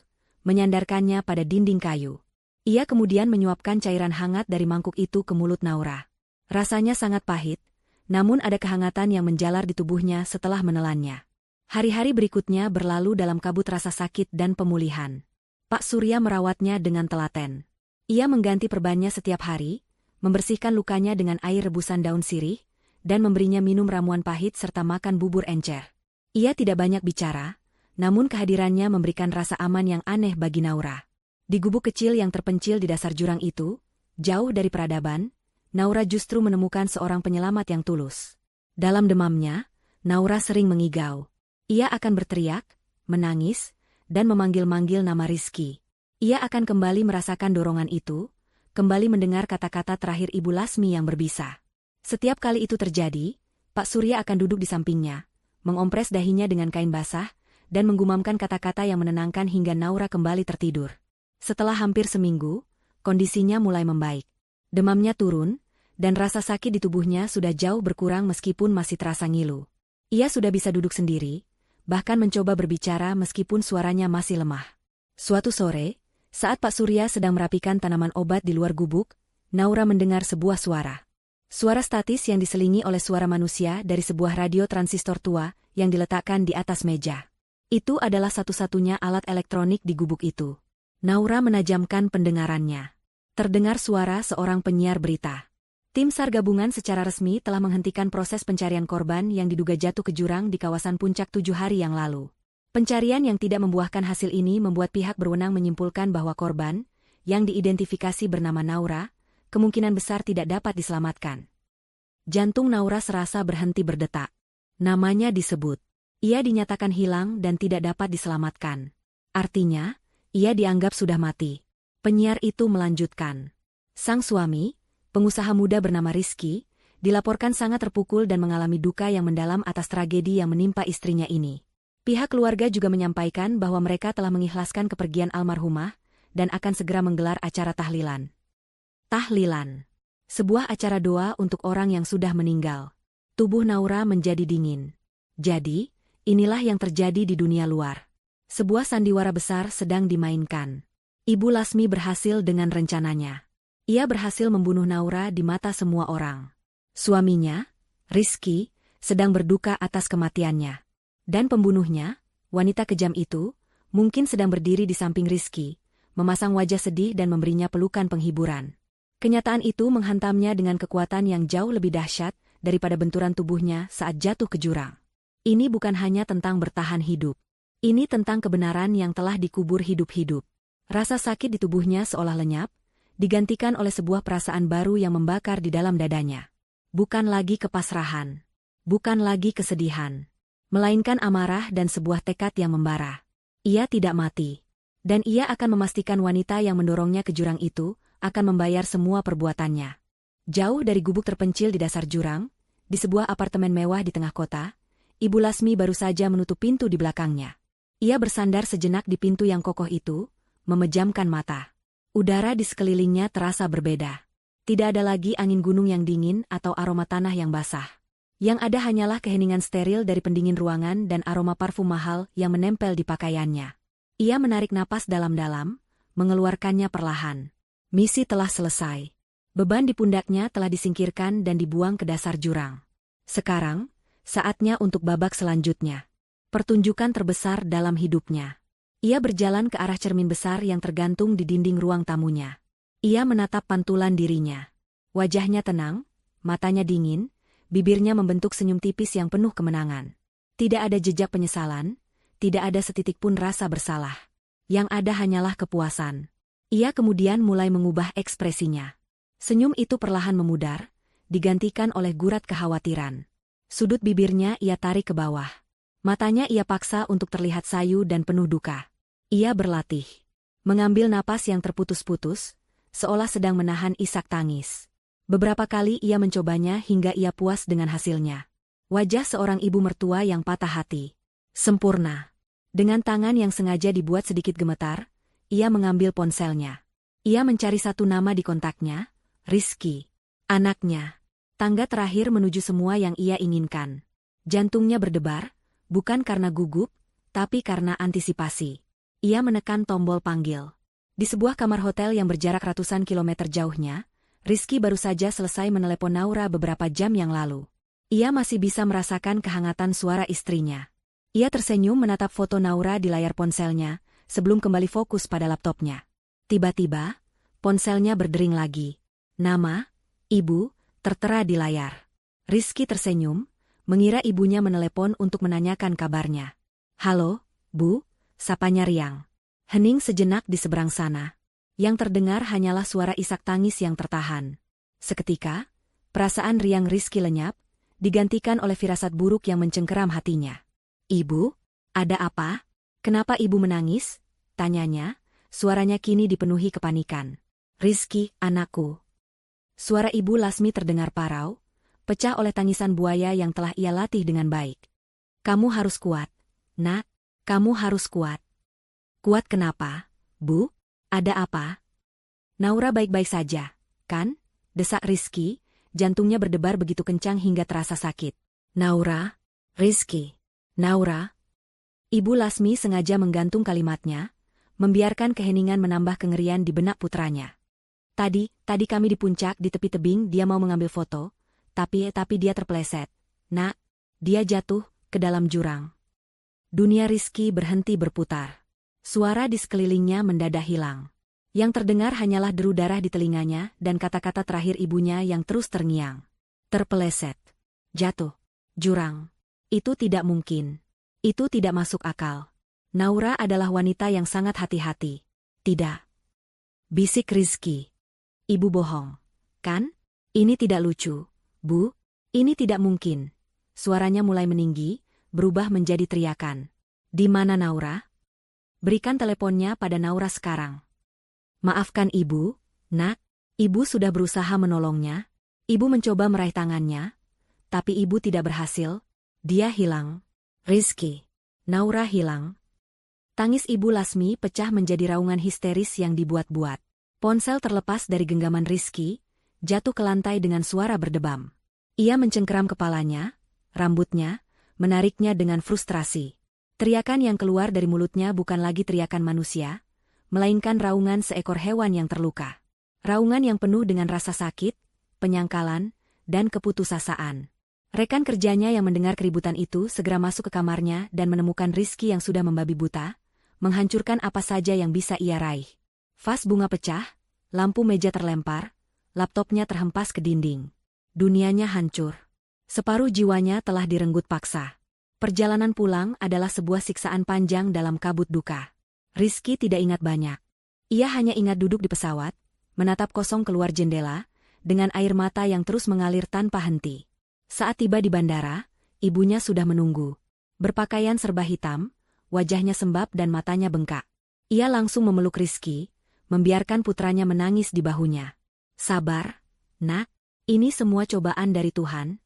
menyandarkannya pada dinding kayu. Ia kemudian menyuapkan cairan hangat dari mangkuk itu ke mulut Naura. Rasanya sangat pahit, namun ada kehangatan yang menjalar di tubuhnya setelah menelannya. Hari-hari berikutnya berlalu dalam kabut rasa sakit dan pemulihan. Pak Surya merawatnya dengan telaten. Ia mengganti perbannya setiap hari, membersihkan lukanya dengan air rebusan daun sirih, dan memberinya minum ramuan pahit serta makan bubur encer. Ia tidak banyak bicara, namun kehadirannya memberikan rasa aman yang aneh bagi Naura. Di gubuk kecil yang terpencil di dasar jurang itu, jauh dari peradaban, Naura justru menemukan seorang penyelamat yang tulus. Dalam demamnya, Naura sering mengigau. Ia akan berteriak, menangis, dan memanggil-manggil nama Rizky. Ia akan kembali merasakan dorongan itu, kembali mendengar kata-kata terakhir Ibu Lasmi yang berbisa. Setiap kali itu terjadi, Pak Surya akan duduk di sampingnya, mengompres dahinya dengan kain basah, dan menggumamkan kata-kata yang menenangkan hingga Naura kembali tertidur. Setelah hampir seminggu, kondisinya mulai membaik. Demamnya turun, dan rasa sakit di tubuhnya sudah jauh berkurang meskipun masih terasa ngilu. Ia sudah bisa duduk sendiri, bahkan mencoba berbicara meskipun suaranya masih lemah. Suatu sore, saat Pak Surya sedang merapikan tanaman obat di luar gubuk, Naura mendengar sebuah suara. Suara statis yang diselingi oleh suara manusia dari sebuah radio transistor tua yang diletakkan di atas meja. Itu adalah satu-satunya alat elektronik di gubuk itu. Naura menajamkan pendengarannya. Terdengar suara seorang penyiar berita. Tim SAR gabungan secara resmi telah menghentikan proses pencarian korban yang diduga jatuh ke jurang di kawasan Puncak 7 hari yang lalu. Pencarian yang tidak membuahkan hasil ini membuat pihak berwenang menyimpulkan bahwa korban, yang diidentifikasi bernama Naura, kemungkinan besar tidak dapat diselamatkan. Jantung Naura serasa berhenti berdetak. Namanya disebut. Ia dinyatakan hilang dan tidak dapat diselamatkan. Artinya, ia dianggap sudah mati. Penyiar itu melanjutkan. Sang suami, pengusaha muda bernama Rizky, dilaporkan sangat terpukul dan mengalami duka yang mendalam atas tragedi yang menimpa istrinya ini. Pihak keluarga juga menyampaikan bahwa mereka telah mengikhlaskan kepergian almarhumah dan akan segera menggelar acara tahlilan. Tahlilan. Sebuah acara doa untuk orang yang sudah meninggal. Tubuh Naura menjadi dingin. Jadi, inilah yang terjadi di dunia luar. Sebuah sandiwara besar sedang dimainkan. Ibu Lasmi berhasil dengan rencananya. Ia berhasil membunuh Naura di mata semua orang. Suaminya, Rizky, sedang berduka atas kematiannya. Dan pembunuhnya, wanita kejam itu, mungkin sedang berdiri di samping Rizky, memasang wajah sedih dan memberinya pelukan penghiburan. Kenyataan itu menghantamnya dengan kekuatan yang jauh lebih dahsyat daripada benturan tubuhnya saat jatuh ke jurang. Ini bukan hanya tentang bertahan hidup. Ini tentang kebenaran yang telah dikubur hidup-hidup. Rasa sakit di tubuhnya seolah lenyap, digantikan oleh sebuah perasaan baru yang membakar di dalam dadanya. Bukan lagi kepasrahan. Bukan lagi kesedihan. Melainkan amarah dan sebuah tekad yang membara. Ia tidak mati. Dan ia akan memastikan wanita yang mendorongnya ke jurang itu akan membayar semua perbuatannya. Jauh dari gubuk terpencil di dasar jurang, di sebuah apartemen mewah di tengah kota, Ibu Lasmi baru saja menutup pintu di belakangnya. Ia bersandar sejenak di pintu yang kokoh itu, memejamkan mata. Udara di sekelilingnya terasa berbeda. Tidak ada lagi angin gunung yang dingin atau aroma tanah yang basah. Yang ada hanyalah keheningan steril dari pendingin ruangan dan aroma parfum mahal yang menempel di pakaiannya. Ia menarik napas dalam-dalam, mengeluarkannya perlahan. Misi telah selesai. Beban di pundaknya telah disingkirkan dan dibuang ke dasar jurang. Sekarang, saatnya untuk babak selanjutnya. Pertunjukan terbesar dalam hidupnya. Ia berjalan ke arah cermin besar yang tergantung di dinding ruang tamunya. Ia menatap pantulan dirinya. Wajahnya tenang, matanya dingin, bibirnya membentuk senyum tipis yang penuh kemenangan. Tidak ada jejak penyesalan, tidak ada setitik pun rasa bersalah. Yang ada hanyalah kepuasan. Ia kemudian mulai mengubah ekspresinya. Senyum itu perlahan memudar, digantikan oleh gurat kekhawatiran. Sudut bibirnya ia tarik ke bawah. Matanya ia paksa untuk terlihat sayu dan penuh duka. Ia berlatih. Mengambil napas yang terputus-putus, seolah sedang menahan isak tangis. Beberapa kali ia mencobanya hingga ia puas dengan hasilnya. Wajah seorang ibu mertua yang patah hati. Sempurna. Dengan tangan yang sengaja dibuat sedikit gemetar, ia mengambil ponselnya. Ia mencari satu nama di kontaknya, Rizky. Anaknya. Tangga terakhir menuju semua yang ia inginkan. Jantungnya berdebar, bukan karena gugup, tapi karena antisipasi. Ia menekan tombol panggil. Di sebuah kamar hotel yang berjarak ratusan kilometer jauhnya, Rizky baru saja selesai menelepon Naura beberapa jam yang lalu. Ia masih bisa merasakan kehangatan suara istrinya. Ia tersenyum menatap foto Naura di layar ponselnya, sebelum kembali fokus pada laptopnya. Tiba-tiba, ponselnya berdering lagi. Nama, ibu, tertera di layar. Rizky tersenyum, mengira ibunya menelepon untuk menanyakan kabarnya. Halo, Bu, sapanya riang. Hening sejenak di seberang sana. Yang terdengar hanyalah suara isak tangis yang tertahan. Seketika, perasaan riang Rizky lenyap, digantikan oleh firasat buruk yang mencengkeram hatinya. Ibu, ada apa? Kenapa ibu menangis? Tanyanya, suaranya kini dipenuhi kepanikan. Rizky, anakku. Suara Ibu Lasmi terdengar parau, pecah oleh tangisan buaya yang telah ia latih dengan baik. Kamu harus kuat, nak. Kamu harus kuat. Kuat kenapa, Bu? Ada apa? Naura baik-baik saja, kan? Desak Rizky, jantungnya berdebar begitu kencang hingga terasa sakit. Naura? Rizky? Naura? Ibu Lasmi sengaja menggantung kalimatnya, membiarkan keheningan menambah kengerian di benak putranya. Tadi kami di puncak di tepi tebing dia mau mengambil foto, tapi dia terpeleset. Nak, dia jatuh ke dalam jurang. Dunia Rizky berhenti berputar. Suara di sekelilingnya mendadak hilang. Yang terdengar hanyalah deru darah di telinganya dan kata-kata terakhir ibunya yang terus terngiang. Terpeleset. Jatuh. Jurang. Itu tidak mungkin. Itu tidak masuk akal. Naura adalah wanita yang sangat hati-hati. Tidak. Bisik Rizky. Ibu bohong. Kan? Ini tidak lucu. Bu, ini tidak mungkin. Suaranya mulai meninggi, berubah menjadi teriakan. Di mana Naura? Berikan teleponnya pada Naura sekarang. Maafkan ibu, nak. Ibu sudah berusaha menolongnya. Ibu mencoba meraih tangannya. Tapi ibu tidak berhasil. Dia hilang. Rizky. Naura hilang. Tangis Ibu Lasmi pecah menjadi raungan histeris yang dibuat-buat. Ponsel terlepas dari genggaman Rizky, jatuh ke lantai dengan suara berdebam. Ia mencengkeram kepalanya, rambutnya, menariknya dengan frustrasi. Teriakan yang keluar dari mulutnya bukan lagi teriakan manusia, melainkan raungan seekor hewan yang terluka. Raungan yang penuh dengan rasa sakit, penyangkalan, dan keputusasaan. Rekan kerjanya yang mendengar keributan itu segera masuk ke kamarnya dan menemukan Rizky yang sudah membabi buta, menghancurkan apa saja yang bisa ia raih. Vas bunga pecah, lampu meja terlempar, laptopnya terhempas ke dinding. Dunianya hancur. Separuh jiwanya telah direnggut paksa. Perjalanan pulang adalah sebuah siksaan panjang dalam kabut duka. Rizky tidak ingat banyak. Ia hanya ingat duduk di pesawat, menatap kosong keluar jendela, dengan air mata yang terus mengalir tanpa henti. Saat tiba di bandara, ibunya sudah menunggu. Berpakaian serba hitam, wajahnya sembab dan matanya bengkak. Ia langsung memeluk Rizky, membiarkan putranya menangis di bahunya. Sabar, nak, ini semua cobaan dari Tuhan.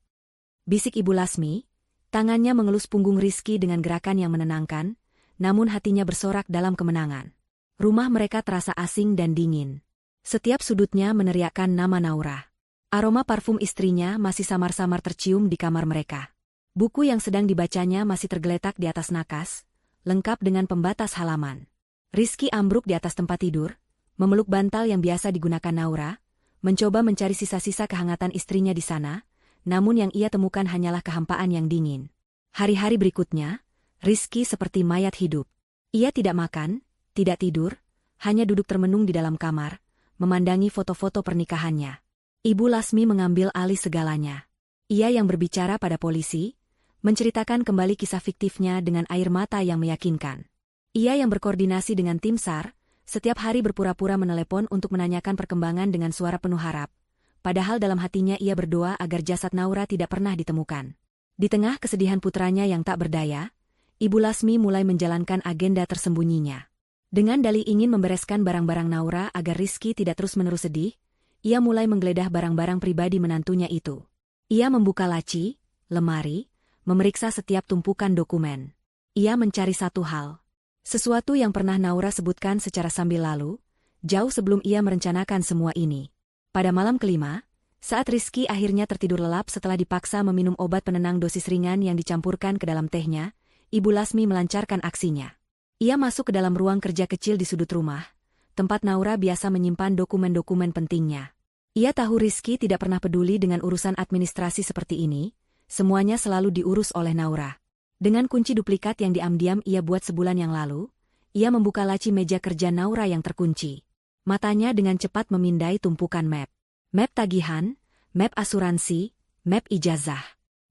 Bisik Ibu Lasmi, tangannya mengelus punggung Rizky dengan gerakan yang menenangkan, namun hatinya bersorak dalam kemenangan. Rumah mereka terasa asing dan dingin. Setiap sudutnya meneriakkan nama Naura. Aroma parfum istrinya masih samar-samar tercium di kamar mereka. Buku yang sedang dibacanya masih tergeletak di atas nakas, lengkap dengan pembatas halaman. Rizky ambruk di atas tempat tidur, memeluk bantal yang biasa digunakan Naura, mencoba mencari sisa-sisa kehangatan istrinya di sana, namun yang ia temukan hanyalah kehampaan yang dingin. Hari-hari berikutnya, Rizky seperti mayat hidup. Ia tidak makan, tidak tidur, hanya duduk termenung di dalam kamar, memandangi foto-foto pernikahannya. Ibu Lasmi mengambil alih segalanya. Ia yang berbicara pada polisi, menceritakan kembali kisah fiktifnya dengan air mata yang meyakinkan. Ia yang berkoordinasi dengan tim SAR, setiap hari berpura-pura menelepon untuk menanyakan perkembangan dengan suara penuh harap. Padahal dalam hatinya ia berdoa agar jasad Naura tidak pernah ditemukan. Di tengah kesedihan putranya yang tak berdaya, Ibu Lasmi mulai menjalankan agenda tersembunyinya. Dengan dalih ingin membereskan barang-barang Naura agar Rizky tidak terus-menerus sedih, ia mulai menggeledah barang-barang pribadi menantunya itu. Ia membuka laci, lemari, memeriksa setiap tumpukan dokumen. Ia mencari satu hal. Sesuatu yang pernah Naura sebutkan secara sambil lalu, jauh sebelum ia merencanakan semua ini. Pada malam kelima, saat Rizky akhirnya tertidur lelap setelah dipaksa meminum obat penenang dosis ringan yang dicampurkan ke dalam tehnya, Ibu Lasmi melancarkan aksinya. Ia masuk ke dalam ruang kerja kecil di sudut rumah, tempat Naura biasa menyimpan dokumen-dokumen pentingnya. Ia tahu Rizky tidak pernah peduli dengan urusan administrasi seperti ini, semuanya selalu diurus oleh Naura. Dengan kunci duplikat yang diam-diam ia buat sebulan yang lalu, ia membuka laci meja kerja Naura yang terkunci. Matanya dengan cepat memindai tumpukan map. Map tagihan, map asuransi, map ijazah.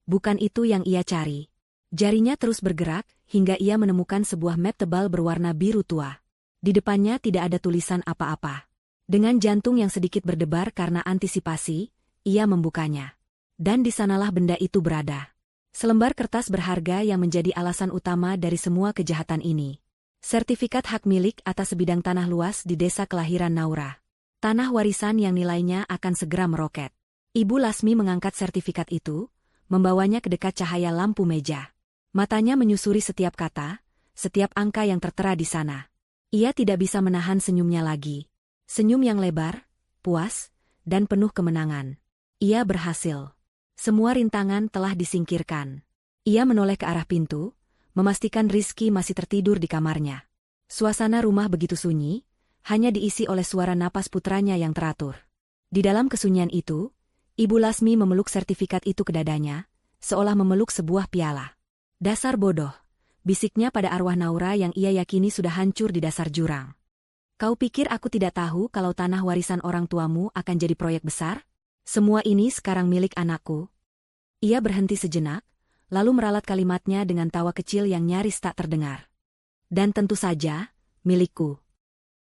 Bukan itu yang ia cari. Jarinya terus bergerak, hingga ia menemukan sebuah map tebal berwarna biru tua. Di depannya tidak ada tulisan apa-apa. Dengan jantung yang sedikit berdebar karena antisipasi, ia membukanya. Dan di sanalah benda itu berada. Selembar kertas berharga yang menjadi alasan utama dari semua kejahatan ini. Sertifikat hak milik atas sebidang tanah luas di desa kelahiran Naura. Tanah warisan yang nilainya akan segera meroket. Ibu Lasmi mengangkat sertifikat itu, membawanya ke dekat cahaya lampu meja. Matanya menyusuri setiap kata, setiap angka yang tertera di sana. Ia tidak bisa menahan senyumnya lagi. Senyum yang lebar, puas, dan penuh kemenangan. Ia berhasil. Semua rintangan telah disingkirkan. Ia menoleh ke arah pintu, memastikan Rizky masih tertidur di kamarnya. Suasana rumah begitu sunyi, hanya diisi oleh suara napas putranya yang teratur. Di dalam kesunyian itu, Ibu Lasmi memeluk sertifikat itu ke dadanya, seolah memeluk sebuah piala. Dasar bodoh, bisiknya pada arwah Naura yang ia yakini sudah hancur di dasar jurang. Kau pikir aku tidak tahu kalau tanah warisan orang tuamu akan jadi proyek besar? Semua ini sekarang milik anakku. Ia berhenti sejenak, lalu meralat kalimatnya dengan tawa kecil yang nyaris tak terdengar. Dan tentu saja, milikku.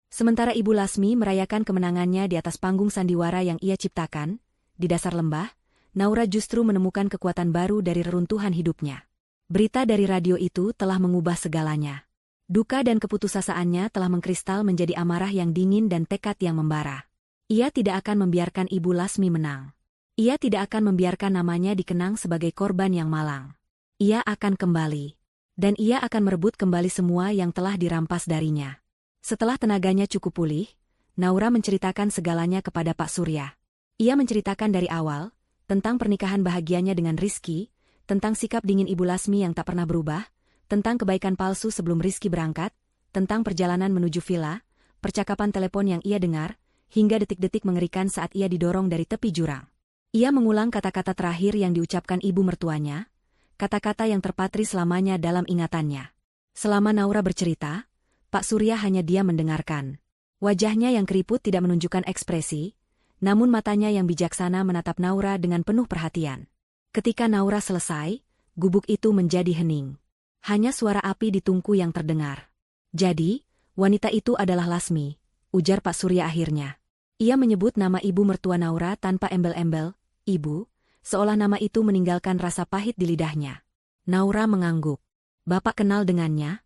Sementara Ibu Lasmi merayakan kemenangannya di atas panggung sandiwara yang ia ciptakan, di dasar lembah, Naura justru menemukan kekuatan baru dari reruntuhan hidupnya. Berita dari radio itu telah mengubah segalanya. Duka dan keputusasaannya telah mengkristal menjadi amarah yang dingin dan tekad yang membara. Ia tidak akan membiarkan Ibu Lasmi menang. Ia tidak akan membiarkan namanya dikenang sebagai korban yang malang. Ia akan kembali. Dan ia akan merebut kembali semua yang telah dirampas darinya. Setelah tenaganya cukup pulih, Naura menceritakan segalanya kepada Pak Surya. Ia menceritakan dari awal, tentang pernikahan bahagianya dengan Rizky, tentang sikap dingin Ibu Lasmi yang tak pernah berubah, tentang kebaikan palsu sebelum Rizky berangkat, tentang perjalanan menuju villa, percakapan telepon yang ia dengar, hingga detik-detik mengerikan saat ia didorong dari tepi jurang. Ia mengulang kata-kata terakhir yang diucapkan ibu mertuanya, kata-kata yang terpatri selamanya dalam ingatannya. Selama Naura bercerita, Pak Surya hanya diam mendengarkan. Wajahnya yang keriput tidak menunjukkan ekspresi, namun matanya yang bijaksana menatap Naura dengan penuh perhatian. Ketika Naura selesai, gubuk itu menjadi hening. Hanya suara api di tungku yang terdengar. Jadi, wanita itu adalah Lasmi, ujar Pak Surya akhirnya. Ia menyebut nama ibu mertua Naura tanpa embel-embel, ibu, seolah nama itu meninggalkan rasa pahit di lidahnya. Naura mengangguk. Bapak kenal dengannya?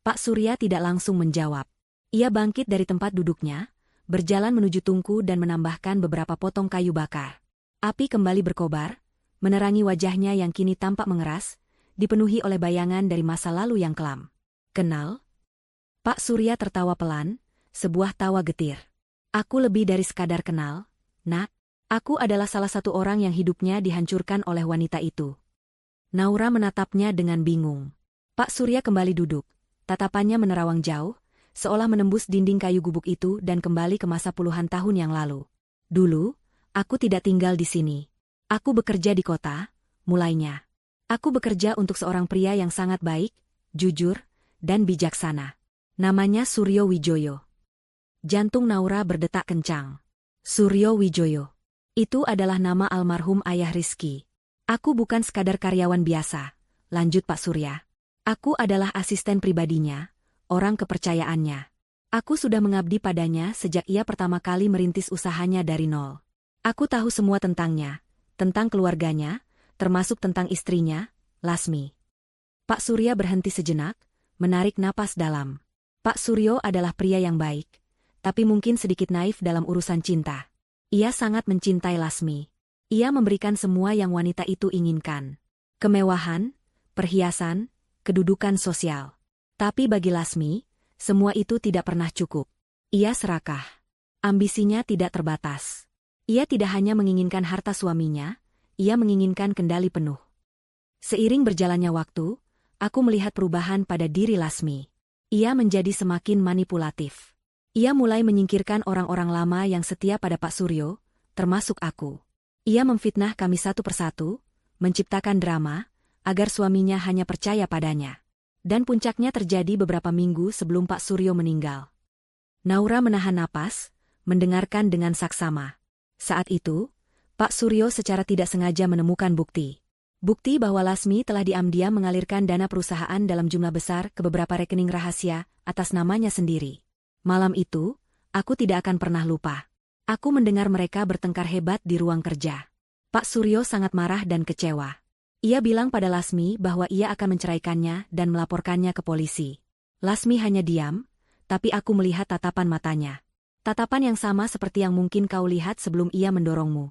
Pak Surya tidak langsung menjawab. Ia bangkit dari tempat duduknya, berjalan menuju tungku dan menambahkan beberapa potong kayu bakar. Api kembali berkobar, menerangi wajahnya yang kini tampak mengeras, dipenuhi oleh bayangan dari masa lalu yang kelam. Kenal? Pak Surya tertawa pelan, sebuah tawa getir. Aku lebih dari sekadar kenal, Nak. Aku adalah salah satu orang yang hidupnya dihancurkan oleh wanita itu. Naura menatapnya dengan bingung. Pak Surya kembali duduk. Tatapannya menerawang jauh, seolah menembus dinding kayu gubuk itu dan kembali ke masa puluhan tahun yang lalu. Dulu, aku tidak tinggal di sini. Aku bekerja di kota, mulainya. Aku bekerja untuk seorang pria yang sangat baik, jujur, dan bijaksana. Namanya Suryo Wijoyo. Jantung Naura berdetak kencang. Suryo Wijoyo. Itu adalah nama almarhum ayah Rizky. Aku bukan sekadar karyawan biasa, lanjut Pak Surya. Aku adalah asisten pribadinya, orang kepercayaannya. Aku sudah mengabdi padanya sejak ia pertama kali merintis usahanya dari nol. Aku tahu semua tentangnya, tentang keluarganya, termasuk tentang istrinya, Lasmi. Pak Surya berhenti sejenak, menarik napas dalam. Pak Suryo adalah pria yang baik, tapi mungkin sedikit naif dalam urusan cinta. Ia sangat mencintai Lasmi. Ia memberikan semua yang wanita itu inginkan. Kemewahan, perhiasan, kedudukan sosial. Tapi bagi Lasmi, semua itu tidak pernah cukup. Ia serakah. Ambisinya tidak terbatas. Ia tidak hanya menginginkan harta suaminya, ia menginginkan kendali penuh. Seiring berjalannya waktu, aku melihat perubahan pada diri Lasmi. Ia menjadi semakin manipulatif. Ia mulai menyingkirkan orang-orang lama yang setia pada Pak Suryo, termasuk aku. Ia memfitnah kami satu persatu, menciptakan drama, agar suaminya hanya percaya padanya. Dan puncaknya terjadi beberapa minggu sebelum Pak Suryo meninggal. Naura menahan napas, mendengarkan dengan saksama. Saat itu, Pak Suryo secara tidak sengaja menemukan bukti. Bukti bahwa Lasmi telah diam-diam mengalirkan dana perusahaan dalam jumlah besar ke beberapa rekening rahasia atas namanya sendiri. Malam itu, aku tidak akan pernah lupa. Aku mendengar mereka bertengkar hebat di ruang kerja. Pak Suryo sangat marah dan kecewa. Ia bilang pada Lasmi bahwa ia akan menceraikannya dan melaporkannya ke polisi. Lasmi hanya diam, tapi aku melihat tatapan matanya. Tatapan yang sama seperti yang mungkin kau lihat sebelum ia mendorongmu.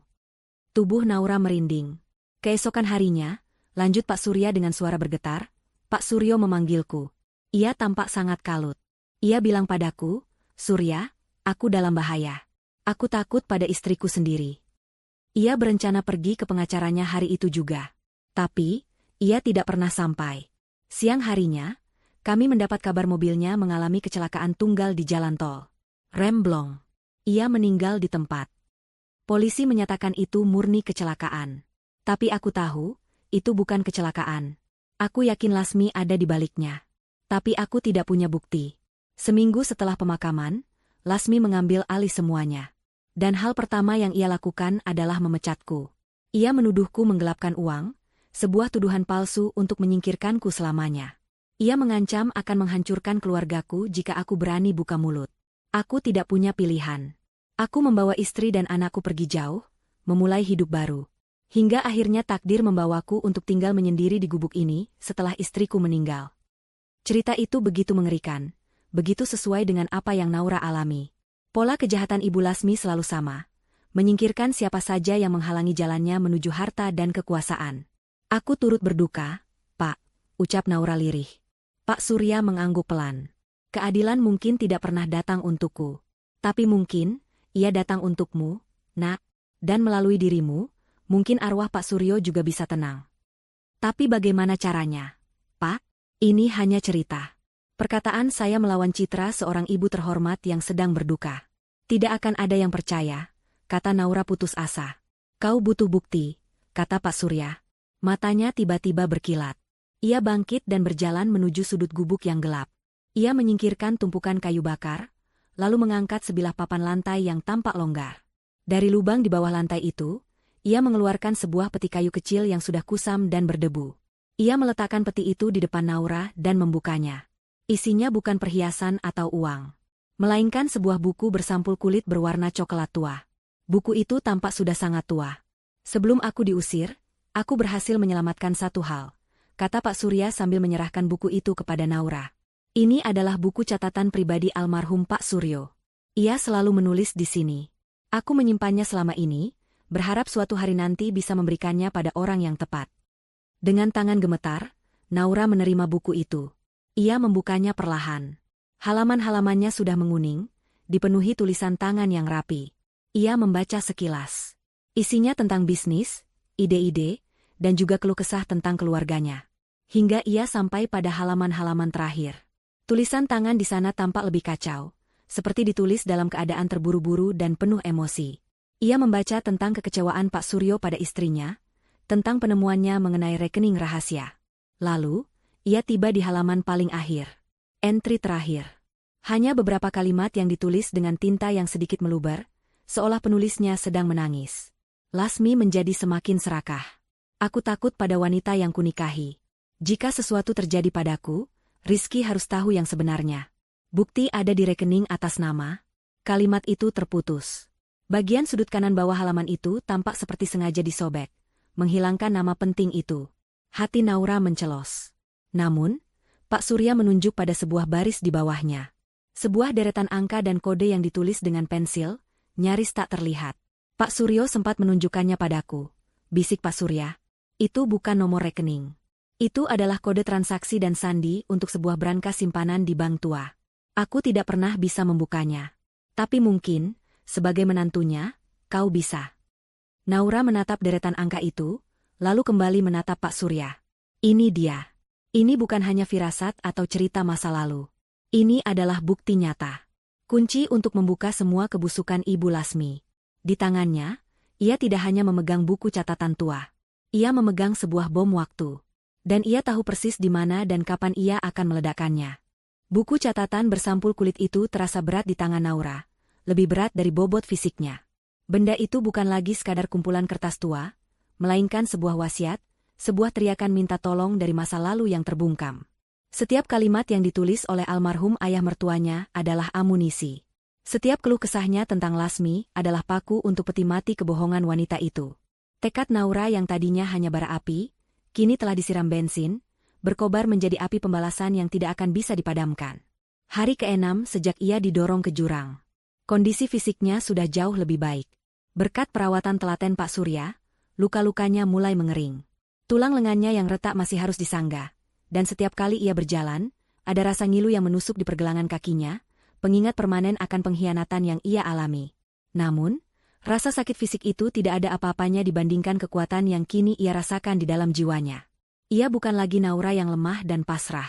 Tubuh Naura merinding. Keesokan harinya, lanjut Pak Surya dengan suara bergetar, Pak Suryo memanggilku. Ia tampak sangat kalut. Ia bilang padaku, Surya, aku dalam bahaya. Aku takut pada istriku sendiri. Ia berencana pergi ke pengacaranya hari itu juga. Tapi, ia tidak pernah sampai. Siang harinya, kami mendapat kabar mobilnya mengalami kecelakaan tunggal di jalan tol. Remblong. Ia meninggal di tempat. Polisi menyatakan itu murni kecelakaan. Tapi aku tahu, itu bukan kecelakaan. Aku yakin Lasmi ada di baliknya. Tapi aku tidak punya bukti. Seminggu setelah pemakaman, Lasmi mengambil alih semuanya. Dan hal pertama yang ia lakukan adalah memecatku. Ia menuduhku menggelapkan uang, sebuah tuduhan palsu untuk menyingkirkanku selamanya. Ia mengancam akan menghancurkan keluargaku jika aku berani buka mulut. Aku tidak punya pilihan. Aku membawa istri dan anakku pergi jauh, memulai hidup baru. Hingga akhirnya takdir membawaku untuk tinggal menyendiri di gubuk ini setelah istriku meninggal. Cerita itu begitu mengerikan, begitu sesuai dengan apa yang Naura alami. Pola kejahatan Ibu Lasmi selalu sama, menyingkirkan siapa saja yang menghalangi jalannya menuju harta dan kekuasaan. Aku turut berduka, Pak, ucap Naura lirih. Pak Surya mengangguk pelan. Keadilan mungkin tidak pernah datang untukku. Tapi mungkin, ia datang untukmu, Nak, dan melalui dirimu, mungkin arwah Pak Suryo juga bisa tenang. Tapi bagaimana caranya? Pak, ini hanya cerita. Perkataan saya melawan citra seorang ibu terhormat yang sedang berduka. Tidak akan ada yang percaya, kata Naura putus asa. Kau butuh bukti, kata Pak Surya. Matanya tiba-tiba berkilat. Ia bangkit dan berjalan menuju sudut gubuk yang gelap. Ia menyingkirkan tumpukan kayu bakar, lalu mengangkat sebilah papan lantai yang tampak longgar. Dari lubang di bawah lantai itu, ia mengeluarkan sebuah peti kayu kecil yang sudah kusam dan berdebu. Ia meletakkan peti itu di depan Naura dan membukanya. Isinya bukan perhiasan atau uang, melainkan sebuah buku bersampul kulit berwarna coklat tua. Buku itu tampak sudah sangat tua. Sebelum aku diusir, aku berhasil menyelamatkan satu hal, kata Pak Surya sambil menyerahkan buku itu kepada Naura. Ini adalah buku catatan pribadi almarhum Pak Suryo. Ia selalu menulis di sini. Aku menyimpannya selama ini, berharap suatu hari nanti bisa memberikannya pada orang yang tepat. Dengan tangan gemetar, Naura menerima buku itu. Ia membukanya perlahan. Halaman-halamannya sudah menguning, dipenuhi tulisan tangan yang rapi. Ia membaca sekilas. Isinya tentang bisnis, ide-ide, dan juga keluh kesah tentang keluarganya. Hingga ia sampai pada halaman-halaman terakhir. Tulisan tangan di sana tampak lebih kacau, seperti ditulis dalam keadaan terburu-buru dan penuh emosi. Ia membaca tentang kekecewaan Pak Suryo pada istrinya, tentang penemuannya mengenai rekening rahasia. Lalu, ia tiba di halaman paling akhir. Entry terakhir. Hanya beberapa kalimat yang ditulis dengan tinta yang sedikit meluber, seolah penulisnya sedang menangis. Lasmi menjadi semakin serakah. Aku takut pada wanita yang kunikahi. Jika sesuatu terjadi padaku, Rizky harus tahu yang sebenarnya. Bukti ada di rekening atas nama. Kalimat itu terputus. Bagian sudut kanan bawah halaman itu tampak seperti sengaja disobek, menghilangkan nama penting itu. Hati Naura mencelos. Namun, Pak Surya menunjuk pada sebuah baris di bawahnya. Sebuah deretan angka dan kode yang ditulis dengan pensil, nyaris tak terlihat. Pak Suryo sempat menunjukkannya padaku. Bisik Pak Surya. Itu bukan nomor rekening. Itu adalah kode transaksi dan sandi untuk sebuah brankas simpanan di bank tua. Aku tidak pernah bisa membukanya. Tapi mungkin, sebagai menantunya, kau bisa. Naura menatap deretan angka itu, lalu kembali menatap Pak Surya. Ini dia. Ini bukan hanya firasat atau cerita masa lalu. Ini adalah bukti nyata. Kunci untuk membuka semua kebusukan Ibu Lasmi. Di tangannya, ia tidak hanya memegang buku catatan tua. Ia memegang sebuah bom waktu. Dan ia tahu persis di mana dan kapan ia akan meledakkannya. Buku catatan bersampul kulit itu terasa berat di tangan Naura, lebih berat dari bobot fisiknya. Benda itu bukan lagi sekadar kumpulan kertas tua, melainkan sebuah wasiat, sebuah teriakan minta tolong dari masa lalu yang terbungkam. Setiap kalimat yang ditulis oleh almarhum ayah mertuanya adalah amunisi. Setiap keluh kesahnya tentang Lasmi adalah paku untuk peti mati kebohongan wanita itu. Tekad Naura yang tadinya hanya bara api, kini telah disiram bensin, berkobar menjadi api pembalasan yang tidak akan bisa dipadamkan. Hari ke-6 sejak ia didorong ke jurang. Kondisi fisiknya sudah jauh lebih baik. Berkat perawatan telaten Pak Surya, luka-lukanya mulai mengering. Tulang lengannya yang retak masih harus disanggah, dan setiap kali ia berjalan, ada rasa ngilu yang menusuk di pergelangan kakinya, pengingat permanen akan pengkhianatan yang ia alami. Namun, rasa sakit fisik itu tidak ada apa-apanya dibandingkan kekuatan yang kini ia rasakan di dalam jiwanya. Ia bukan lagi Naura yang lemah dan pasrah.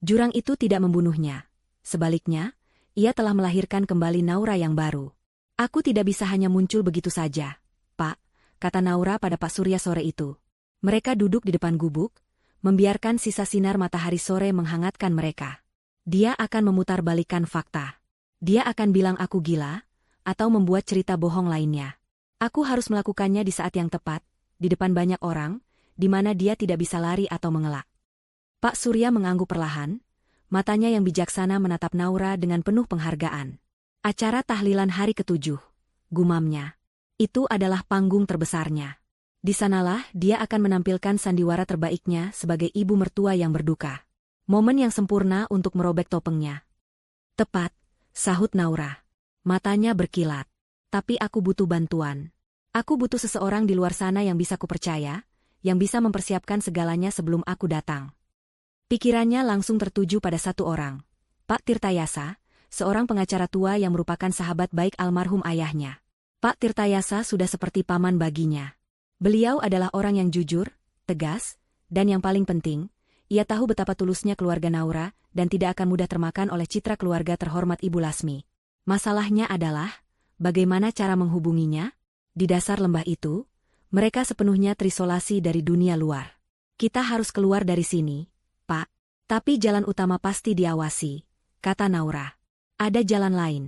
Jurang itu tidak membunuhnya. Sebaliknya, ia telah melahirkan kembali Naura yang baru. Aku tidak bisa hanya muncul begitu saja, Pak, kata Naura pada Pak Surya sore itu. Mereka duduk di depan gubuk, membiarkan sisa sinar matahari sore menghangatkan mereka. Dia akan memutarbalikkan fakta. Dia akan bilang aku gila, atau membuat cerita bohong lainnya. Aku harus melakukannya di saat yang tepat, di depan banyak orang, di mana dia tidak bisa lari atau mengelak. Pak Surya mengangguk perlahan, matanya yang bijaksana menatap Naura dengan penuh penghargaan. Acara tahlilan hari ke-7, gumamnya. Itu adalah panggung terbesarnya. Di sanalah dia akan menampilkan sandiwara terbaiknya sebagai ibu mertua yang berduka. Momen yang sempurna untuk merobek topengnya. Tepat, sahut Naura. Matanya berkilat. Tapi aku butuh bantuan. Aku butuh seseorang di luar sana yang bisa kupercaya, yang bisa mempersiapkan segalanya sebelum aku datang. Pikirannya langsung tertuju pada satu orang. Pak Tirtayasa, seorang pengacara tua yang merupakan sahabat baik almarhum ayahnya. Pak Tirtayasa sudah seperti paman baginya. Beliau adalah orang yang jujur, tegas, dan yang paling penting, ia tahu betapa tulusnya keluarga Naura dan tidak akan mudah termakan oleh citra keluarga terhormat Ibu Lasmi. Masalahnya adalah, bagaimana cara menghubunginya? Di dasar lembah itu, mereka sepenuhnya terisolasi dari dunia luar. Kita harus keluar dari sini, Pak. Tapi jalan utama pasti diawasi, kata Naura. Ada jalan lain,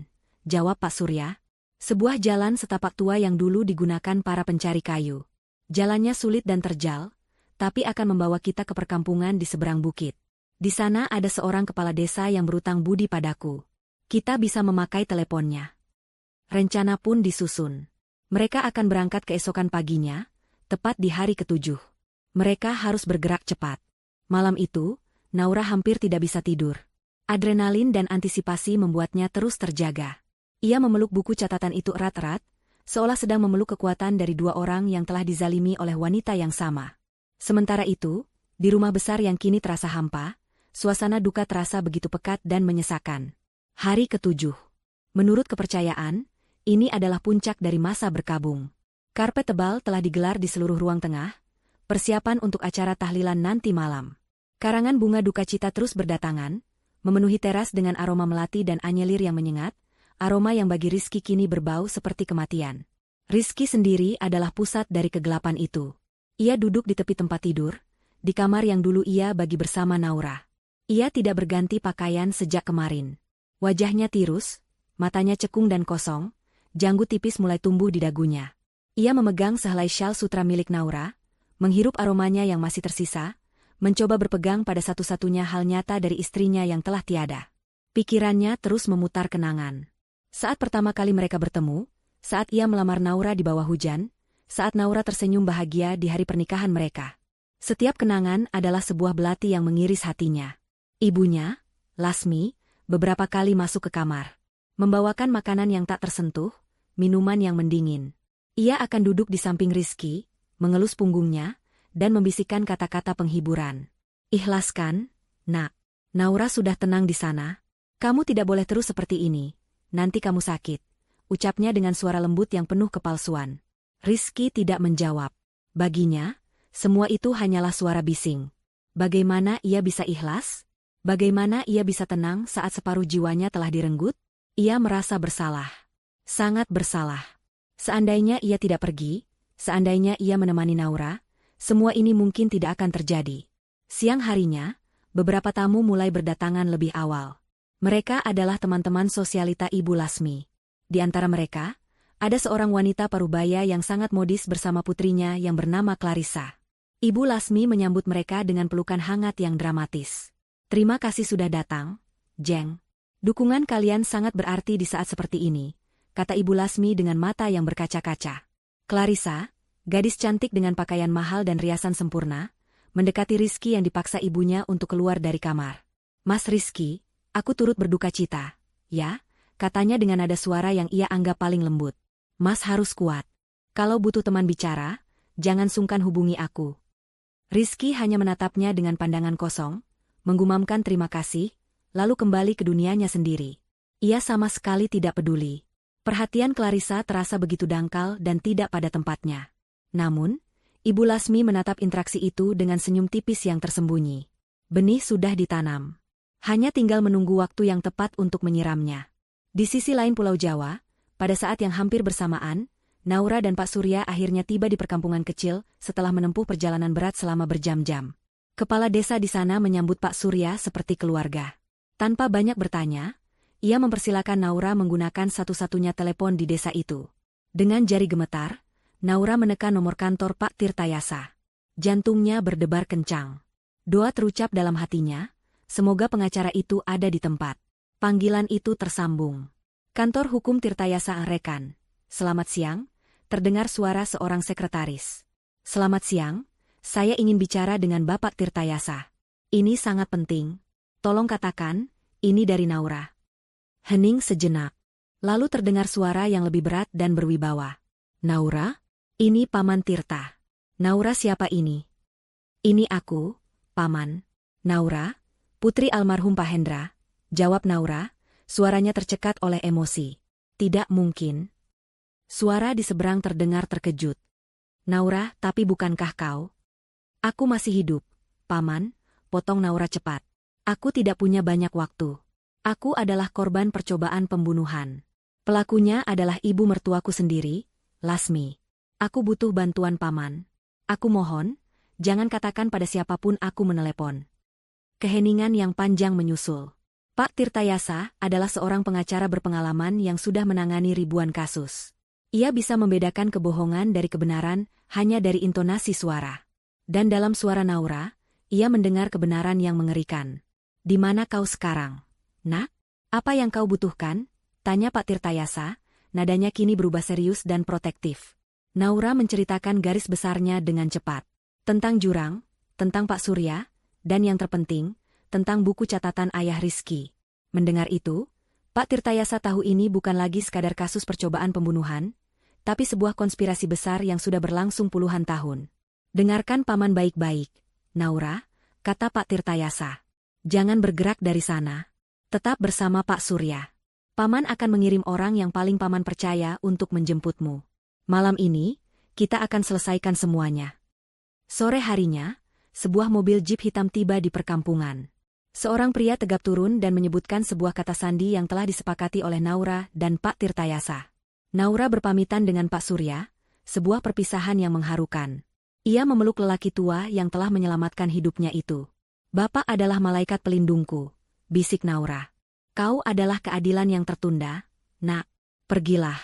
jawab Pak Surya. Sebuah jalan setapak tua yang dulu digunakan para pencari kayu. Jalannya sulit dan terjal, tapi akan membawa kita ke perkampungan di seberang bukit. Di sana ada seorang kepala desa yang berutang budi padaku. Kita bisa memakai teleponnya. Rencana pun disusun. Mereka akan berangkat keesokan paginya, tepat di hari ke-7. Mereka harus bergerak cepat. Malam itu, Naura hampir tidak bisa tidur. Adrenalin dan antisipasi membuatnya terus terjaga. Ia memeluk buku catatan itu erat-erat, seolah sedang memeluk kekuatan dari dua orang yang telah dizalimi oleh wanita yang sama. Sementara itu, di rumah besar yang kini terasa hampa, suasana duka terasa begitu pekat dan menyesakan. Hari ke-7. Menurut kepercayaan, ini adalah puncak dari masa berkabung. Karpet tebal telah digelar di seluruh ruang tengah, persiapan untuk acara tahlilan nanti malam. Karangan bunga duka cita terus berdatangan, memenuhi teras dengan aroma melati dan anyelir yang menyengat, aroma yang bagi Rizky kini berbau seperti kematian. Rizky sendiri adalah pusat dari kegelapan itu. Ia duduk di tepi tempat tidur, di kamar yang dulu ia bagi bersama Naura. Ia tidak berganti pakaian sejak kemarin. Wajahnya tirus, matanya cekung dan kosong, janggut tipis mulai tumbuh di dagunya. Ia memegang sehelai syal sutra milik Naura, menghirup aromanya yang masih tersisa, mencoba berpegang pada satu-satunya hal nyata dari istrinya yang telah tiada. Pikirannya terus memutar kenangan. Saat pertama kali mereka bertemu, saat ia melamar Naura di bawah hujan, saat Naura tersenyum bahagia di hari pernikahan mereka. Setiap kenangan adalah sebuah belati yang mengiris hatinya. Ibunya, Lasmi, beberapa kali masuk ke kamar. Membawakan makanan yang tak tersentuh, minuman yang mendingin. Ia akan duduk di samping Rizky, mengelus punggungnya, dan membisikkan kata-kata penghiburan. Ikhlaskan, nak. Naura sudah tenang di sana. Kamu tidak boleh terus seperti ini. Nanti kamu sakit. Ucapnya dengan suara lembut yang penuh kepalsuan. Rizky tidak menjawab. Baginya, semua itu hanyalah suara bising. Bagaimana ia bisa ikhlas? Bagaimana ia bisa tenang saat separuh jiwanya telah direnggut? Ia merasa bersalah. Sangat bersalah. Seandainya ia tidak pergi, seandainya ia menemani Naura, semua ini mungkin tidak akan terjadi. Siang harinya, beberapa tamu mulai berdatangan lebih awal. Mereka adalah teman-teman sosialita Ibu Lasmi. Di antara mereka, ada seorang wanita parubaya yang sangat modis bersama putrinya yang bernama Clarissa. Ibu Lasmi menyambut mereka dengan pelukan hangat yang dramatis. Terima kasih sudah datang, Jeng. Dukungan kalian sangat berarti di saat seperti ini, kata Ibu Lasmi dengan mata yang berkaca-kaca. Clarissa, gadis cantik dengan pakaian mahal dan riasan sempurna, mendekati Rizky yang dipaksa ibunya untuk keluar dari kamar. Mas Rizky, aku turut berduka cita. Ya, katanya dengan nada suara yang ia anggap paling lembut. Mas harus kuat. Kalau butuh teman bicara, jangan sungkan hubungi aku. Rizky hanya menatapnya dengan pandangan kosong, menggumamkan terima kasih, lalu kembali ke dunianya sendiri. Ia sama sekali tidak peduli. Perhatian Clarissa terasa begitu dangkal dan tidak pada tempatnya. Namun, Ibu Lasmi menatap interaksi itu dengan senyum tipis yang tersembunyi. Benih sudah ditanam. Hanya tinggal menunggu waktu yang tepat untuk menyiramnya. Di sisi lain Pulau Jawa, pada saat yang hampir bersamaan, Naura dan Pak Surya akhirnya tiba di perkampungan kecil setelah menempuh perjalanan berat selama berjam-jam. Kepala desa di sana menyambut Pak Surya seperti keluarga. Tanpa banyak bertanya, ia mempersilakan Naura menggunakan satu-satunya telepon di desa itu. Dengan jari gemetar, Naura menekan nomor kantor Pak Tirtayasa. Jantungnya berdebar kencang. Doa terucap dalam hatinya, semoga pengacara itu ada di tempat. Panggilan itu tersambung. Kantor Hukum Tirtayasa Rekan. Selamat siang, terdengar suara seorang sekretaris. Selamat siang, saya ingin bicara dengan Bapak Tirtayasa. Ini sangat penting. Tolong katakan, ini dari Naura. Hening sejenak. Lalu terdengar suara yang lebih berat dan berwibawa. Naura? Ini Paman Tirta. Naura siapa ini? Ini aku, Paman. Naura? Putri almarhum Pak Hendra, jawab Naura, suaranya tercekat oleh emosi. Tidak mungkin. Suara di seberang terdengar terkejut. Naura, tapi bukankah kau? Aku masih hidup, Paman, potong Naura cepat. Aku tidak punya banyak waktu. Aku adalah korban percobaan pembunuhan. Pelakunya adalah ibu mertuaku sendiri, Lasmi. Aku butuh bantuan Paman. Aku mohon, jangan katakan pada siapapun aku menelepon. Keheningan yang panjang menyusul. Pak Tirtayasa adalah seorang pengacara berpengalaman yang sudah menangani ribuan kasus. Ia bisa membedakan kebohongan dari kebenaran hanya dari intonasi suara. Dan dalam suara Naura, ia mendengar kebenaran yang mengerikan. Di mana kau sekarang? Nak? Apa yang kau butuhkan? Tanya Pak Tirtayasa, nadanya kini berubah serius dan protektif. Naura menceritakan garis besarnya dengan cepat. Tentang jurang, tentang Pak Surya, dan yang terpenting, tentang buku catatan ayah Rizky. Mendengar itu, Pak Tirtayasa tahu ini bukan lagi sekadar kasus percobaan pembunuhan, tapi sebuah konspirasi besar yang sudah berlangsung puluhan tahun. Dengarkan Paman baik-baik, Naura, kata Pak Tirtayasa. Jangan bergerak dari sana. Tetap bersama Pak Surya. Paman akan mengirim orang yang paling Paman percaya untuk menjemputmu. Malam ini, kita akan selesaikan semuanya. Sore harinya, sebuah mobil jeep hitam tiba di perkampungan. Seorang pria tegap turun dan menyebutkan sebuah kata sandi yang telah disepakati oleh Naura dan Pak Tirtayasa. Naura berpamitan dengan Pak Surya, sebuah perpisahan yang mengharukan. Ia memeluk lelaki tua yang telah menyelamatkan hidupnya itu. Bapak adalah malaikat pelindungku, bisik Naura. Kau adalah keadilan yang tertunda, nak. Pergilah.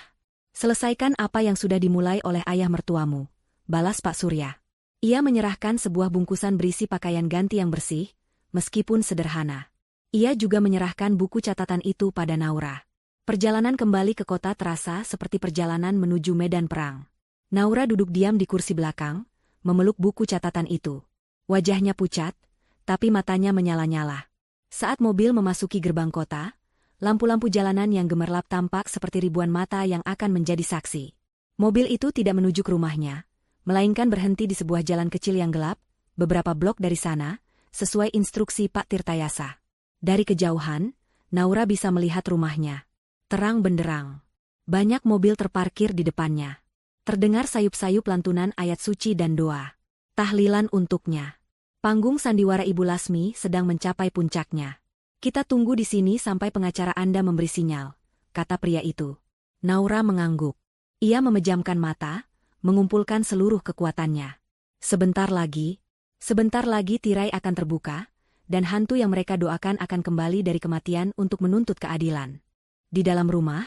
Selesaikan apa yang sudah dimulai oleh ayah mertuamu, balas Pak Surya. Ia menyerahkan sebuah bungkusan berisi pakaian ganti yang bersih, meskipun sederhana. Ia juga menyerahkan buku catatan itu pada Naura. Perjalanan kembali ke kota terasa seperti perjalanan menuju medan perang. Naura duduk diam di kursi belakang, memeluk buku catatan itu. Wajahnya pucat, tapi matanya menyala-nyala. Saat mobil memasuki gerbang kota, lampu-lampu jalanan yang gemerlap tampak seperti ribuan mata yang akan menjadi saksi. Mobil itu tidak menuju ke rumahnya, melainkan berhenti di sebuah jalan kecil yang gelap, beberapa blok dari sana, sesuai instruksi Pak Tirtayasa. Dari kejauhan, Naura bisa melihat rumahnya. Terang benderang. Banyak mobil terparkir di depannya. Terdengar sayup-sayup lantunan ayat suci dan doa. Tahlilan untuknya. Panggung sandiwara Ibu Lasmi sedang mencapai puncaknya. Kita tunggu di sini sampai pengacara Anda memberi sinyal, kata pria itu. Naura mengangguk. Ia memejamkan mata, mengumpulkan seluruh kekuatannya. Sebentar lagi tirai akan terbuka, dan hantu yang mereka doakan akan kembali dari kematian untuk menuntut keadilan. Di dalam rumah,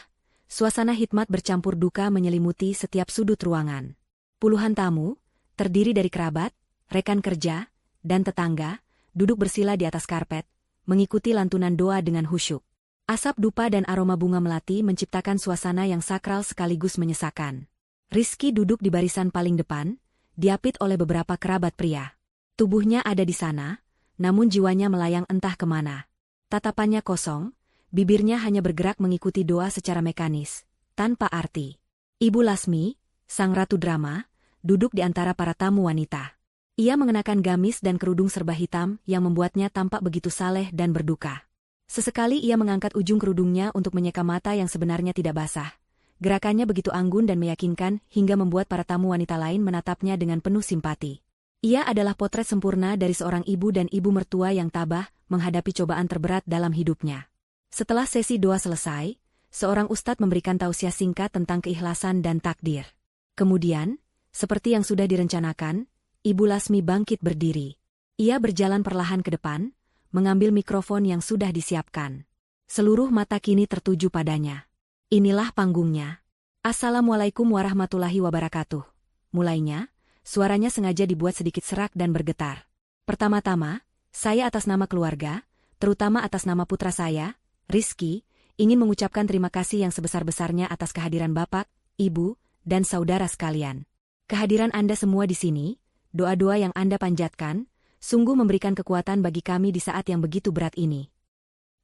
suasana hikmat bercampur duka menyelimuti setiap sudut ruangan. Puluhan tamu, terdiri dari kerabat, rekan kerja, dan tetangga, duduk bersila di atas karpet, mengikuti lantunan doa dengan khusyuk. Asap dupa dan aroma bunga melati menciptakan suasana yang sakral sekaligus menyesakan. Rizky duduk di barisan paling depan, diapit oleh beberapa kerabat pria. Tubuhnya ada di sana, namun jiwanya melayang entah kemana. Tatapannya kosong, bibirnya hanya bergerak mengikuti doa secara mekanis, tanpa arti. Ibu Lasmi, sang ratu drama, duduk di antara para tamu wanita. Ia mengenakan gamis dan kerudung serba hitam yang membuatnya tampak begitu saleh dan berduka. Sesekali ia mengangkat ujung kerudungnya untuk menyeka mata yang sebenarnya tidak basah. Gerakannya begitu anggun dan meyakinkan hingga membuat para tamu wanita lain menatapnya dengan penuh simpati. Ia adalah potret sempurna dari seorang ibu dan ibu mertua yang tabah menghadapi cobaan terberat dalam hidupnya. Setelah sesi doa selesai, seorang ustadz memberikan tausiah singkat tentang keikhlasan dan takdir. Kemudian, seperti yang sudah direncanakan, Ibu Lasmi bangkit berdiri. Ia berjalan perlahan ke depan, mengambil mikrofon yang sudah disiapkan. Seluruh mata kini tertuju padanya. Inilah panggungnya. Assalamualaikum warahmatullahi wabarakatuh. Mulainya, suaranya sengaja dibuat sedikit serak dan bergetar. Pertama-tama, saya atas nama keluarga, terutama atas nama putra saya, Rizky, ingin mengucapkan terima kasih yang sebesar-besarnya atas kehadiran Bapak, Ibu, dan saudara sekalian. Kehadiran Anda semua di sini, doa-doa yang Anda panjatkan, sungguh memberikan kekuatan bagi kami di saat yang begitu berat ini.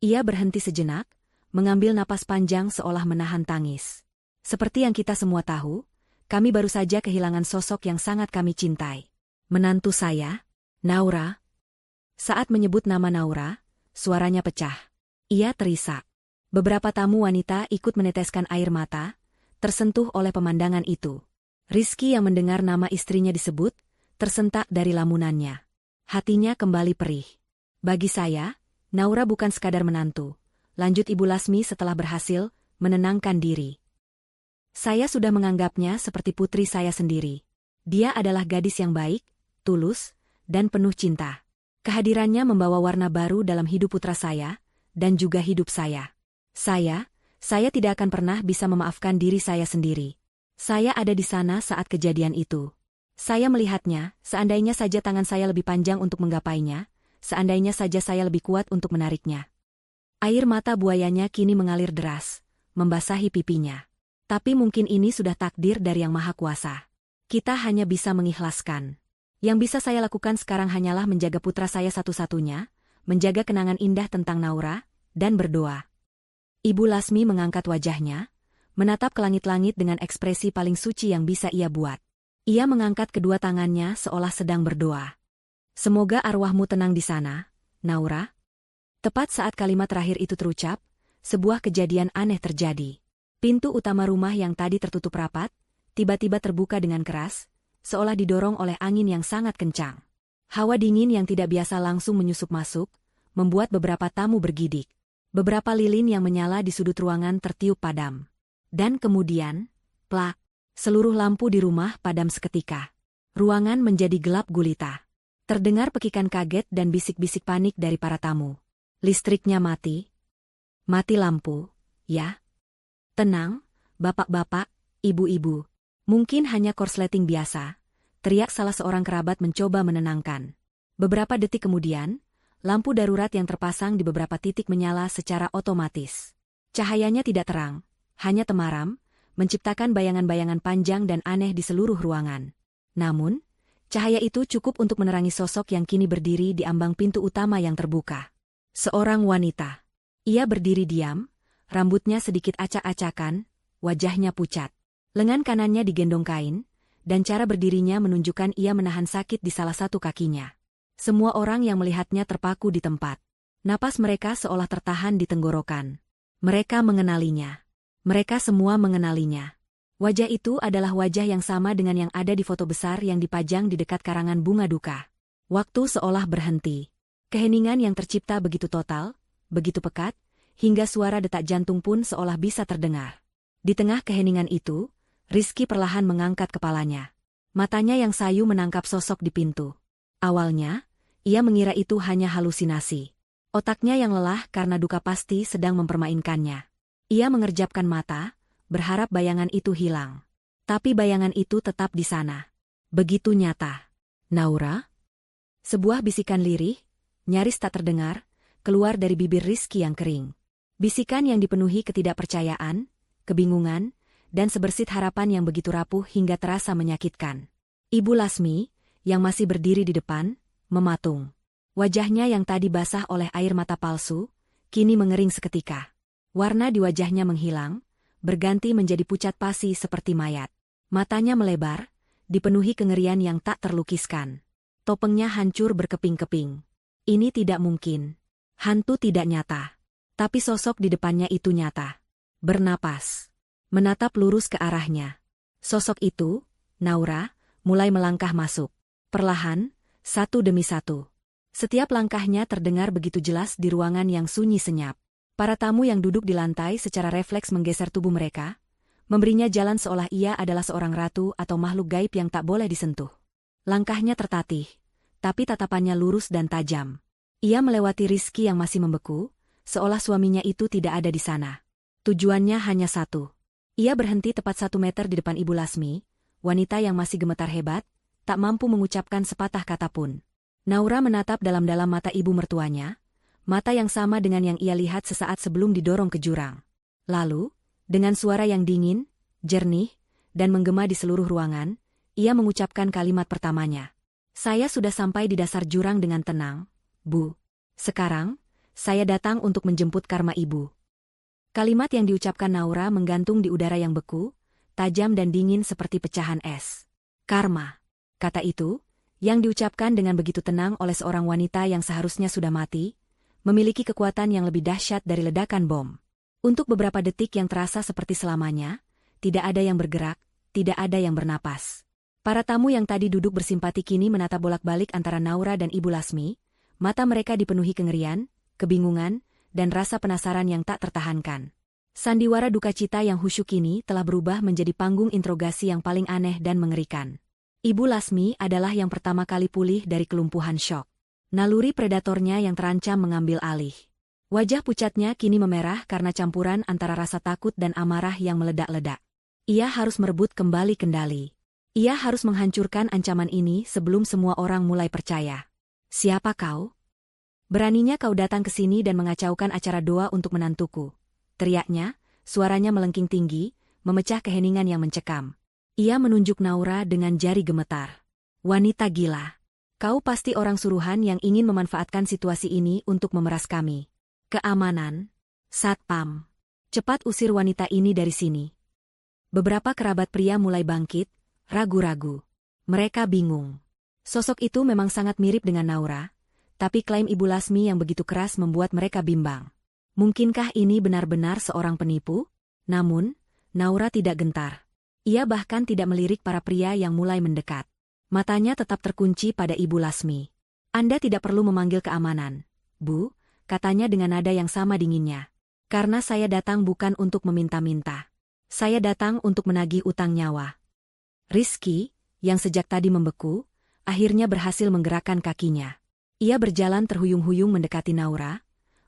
Ia berhenti sejenak, mengambil napas panjang seolah menahan tangis. Seperti yang kita semua tahu, kami baru saja kehilangan sosok yang sangat kami cintai. Menantu saya, Naura. Saat menyebut nama Naura, suaranya pecah. Ia terisak. Beberapa tamu wanita ikut meneteskan air mata, tersentuh oleh pemandangan itu. Rizky yang mendengar nama istrinya disebut, tersentak dari lamunannya. Hatinya kembali perih. Bagi saya, Naura bukan sekadar menantu. Lanjut Ibu Lasmi setelah berhasil menenangkan diri. Saya sudah menganggapnya seperti putri saya sendiri. Dia adalah gadis yang baik, tulus, dan penuh cinta. Kehadirannya membawa warna baru dalam hidup putra saya, dan juga hidup saya. Saya tidak akan pernah bisa memaafkan diri saya sendiri. Saya ada di sana saat kejadian itu. Saya melihatnya, seandainya saja tangan saya lebih panjang untuk menggapainya, seandainya saja saya lebih kuat untuk menariknya. Air mata buayanya kini mengalir deras, membasahi pipinya. Tapi mungkin ini sudah takdir dari Yang Maha Kuasa. Kita hanya bisa mengikhlaskan. Yang bisa saya lakukan sekarang hanyalah menjaga putra saya satu-satunya, menjaga kenangan indah tentang Naura, dan berdoa. Ibu Lasmi mengangkat wajahnya, menatap ke langit-langit dengan ekspresi paling suci yang bisa ia buat. Ia mengangkat kedua tangannya seolah sedang berdoa. Semoga arwahmu tenang di sana, Naura. Tepat saat kalimat terakhir itu terucap, sebuah kejadian aneh terjadi. Pintu utama rumah yang tadi tertutup rapat, tiba-tiba terbuka dengan keras, seolah didorong oleh angin yang sangat kencang. Hawa dingin yang tidak biasa langsung menyusup masuk, membuat beberapa tamu bergidik. Beberapa lilin yang menyala di sudut ruangan tertiup padam. Dan kemudian, plak, seluruh lampu di rumah padam seketika. Ruangan menjadi gelap gulita. Terdengar pekikan kaget dan bisik-bisik panik dari para tamu. Listriknya mati. Mati lampu, ya. Tenang, bapak-bapak, ibu-ibu. Mungkin hanya korsleting biasa, teriak salah seorang kerabat mencoba menenangkan. Beberapa detik kemudian, lampu darurat yang terpasang di beberapa titik menyala secara otomatis. Cahayanya tidak terang, hanya temaram, menciptakan bayangan-bayangan panjang dan aneh di seluruh ruangan. Namun, cahaya itu cukup untuk menerangi sosok yang kini berdiri di ambang pintu utama yang terbuka. Seorang wanita. Ia berdiri diam, rambutnya sedikit acak-acakan, wajahnya pucat. Lengan kanannya digendong kain, dan cara berdirinya menunjukkan ia menahan sakit di salah satu kakinya. Semua orang yang melihatnya terpaku di tempat. Napas mereka seolah tertahan di tenggorokan. Mereka mengenalinya. Mereka semua mengenalinya. Wajah itu adalah wajah yang sama dengan yang ada di foto besar yang dipajang di dekat karangan bunga duka. Waktu seolah berhenti. Keheningan yang tercipta begitu total, begitu pekat, hingga suara detak jantung pun seolah bisa terdengar. Di tengah keheningan itu, Rizky perlahan mengangkat kepalanya. Matanya yang sayu menangkap sosok di pintu. Awalnya, ia mengira itu hanya halusinasi. Otaknya yang lelah karena duka pasti sedang mempermainkannya. Ia mengerjapkan mata, berharap bayangan itu hilang. Tapi bayangan itu tetap di sana. Begitu nyata. Naura? Sebuah bisikan lirih, nyaris tak terdengar, keluar dari bibir Rizky yang kering. Bisikan yang dipenuhi ketidakpercayaan, kebingungan, dan sebersit harapan yang begitu rapuh hingga terasa menyakitkan. Ibu Lasmi, yang masih berdiri di depan, mematung. Wajahnya yang tadi basah oleh air mata palsu, kini mengering seketika. Warna di wajahnya menghilang, berganti menjadi pucat pasi seperti mayat. Matanya melebar, dipenuhi kengerian yang tak terlukiskan. Topengnya hancur berkeping-keping. Ini tidak mungkin. Hantu tidak nyata. Tapi sosok di depannya itu nyata. Bernapas. Menatap lurus ke arahnya. Sosok itu, Naura, mulai melangkah masuk. Perlahan, satu demi satu. Setiap langkahnya terdengar begitu jelas di ruangan yang sunyi senyap. Para tamu yang duduk di lantai secara refleks menggeser tubuh mereka, memberinya jalan seolah ia adalah seorang ratu atau makhluk gaib yang tak boleh disentuh. Langkahnya tertatih, tapi tatapannya lurus dan tajam. Ia melewati Rizky yang masih membeku, seolah suaminya itu tidak ada di sana. Tujuannya hanya satu. Ia berhenti tepat 1 meter di depan Ibu Lasmi, wanita yang masih gemetar hebat, tak mampu mengucapkan sepatah kata pun. Naura menatap dalam-dalam mata ibu mertuanya, mata yang sama dengan yang ia lihat sesaat sebelum didorong ke jurang. Lalu, dengan suara yang dingin, jernih, dan menggema di seluruh ruangan, ia mengucapkan kalimat pertamanya. Saya sudah sampai di dasar jurang dengan tenang, Bu. Sekarang, saya datang untuk menjemput karma ibu. Kalimat yang diucapkan Naura menggantung di udara yang beku, tajam dan dingin seperti pecahan es. Karma. Kata itu, yang diucapkan dengan begitu tenang oleh seorang wanita yang seharusnya sudah mati, memiliki kekuatan yang lebih dahsyat dari ledakan bom. Untuk beberapa detik yang terasa seperti selamanya, tidak ada yang bergerak, tidak ada yang bernapas. Para tamu yang tadi duduk bersimpati kini menatap bolak-balik antara Naura dan Ibu Lasmi, mata mereka dipenuhi kengerian, kebingungan, dan rasa penasaran yang tak tertahankan. Sandiwara duka cita yang khusyuk ini telah berubah menjadi panggung interogasi yang paling aneh dan mengerikan. Ibu Lasmi adalah yang pertama kali pulih dari kelumpuhan syok. Naluri predatornya yang terancam mengambil alih. Wajah pucatnya kini memerah karena campuran antara rasa takut dan amarah yang meledak-ledak. Ia harus merebut kembali kendali. Ia harus menghancurkan ancaman ini sebelum semua orang mulai percaya. Siapa kau? Beraninya kau datang ke sini dan mengacaukan acara doa untuk menantuku. Teriaknya, suaranya melengking tinggi, memecah keheningan yang mencekam. Ia menunjuk Naura dengan jari gemetar. Wanita gila. Kau pasti orang suruhan yang ingin memanfaatkan situasi ini untuk memeras kami. Keamanan. Satpam. Cepat usir wanita ini dari sini. Beberapa kerabat pria mulai bangkit, ragu-ragu. Mereka bingung. Sosok itu memang sangat mirip dengan Naura, tapi klaim Ibu Lasmi yang begitu keras membuat mereka bimbang. Mungkinkah ini benar-benar seorang penipu? Namun, Naura tidak gentar. Ia bahkan tidak melirik para pria yang mulai mendekat. Matanya tetap terkunci pada Ibu Lasmi. Anda tidak perlu memanggil keamanan, Bu, katanya dengan nada yang sama dinginnya. Karena saya datang bukan untuk meminta-minta. Saya datang untuk menagih utang nyawa. Rizky, yang sejak tadi membeku, akhirnya berhasil menggerakkan kakinya. Ia berjalan terhuyung-huyung mendekati Naura,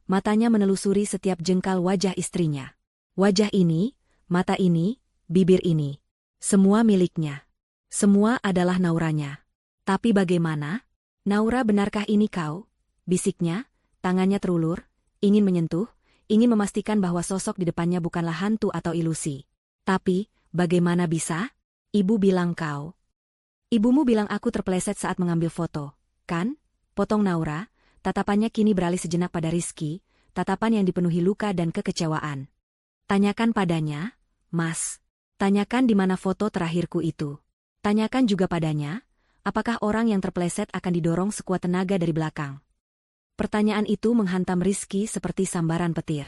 matanya menelusuri setiap jengkal wajah istrinya. Wajah ini, mata ini, bibir ini. Semua miliknya. Semua adalah Nauranya. Tapi bagaimana? Naura, benarkah ini kau? Bisiknya, tangannya terulur, ingin menyentuh, ingin memastikan bahwa sosok di depannya bukanlah hantu atau ilusi. Tapi, bagaimana bisa? Ibu bilang kau. Ibumu bilang aku terpeleset saat mengambil foto, kan? Potong Naura, tatapannya kini beralih sejenak pada Rizky, tatapan yang dipenuhi luka dan kekecewaan. Tanyakan padanya, Mas. Tanyakan di mana foto terakhirku itu. Tanyakan juga padanya, apakah orang yang terpeleset akan didorong sekuat tenaga dari belakang. Pertanyaan itu menghantam Rizky seperti sambaran petir.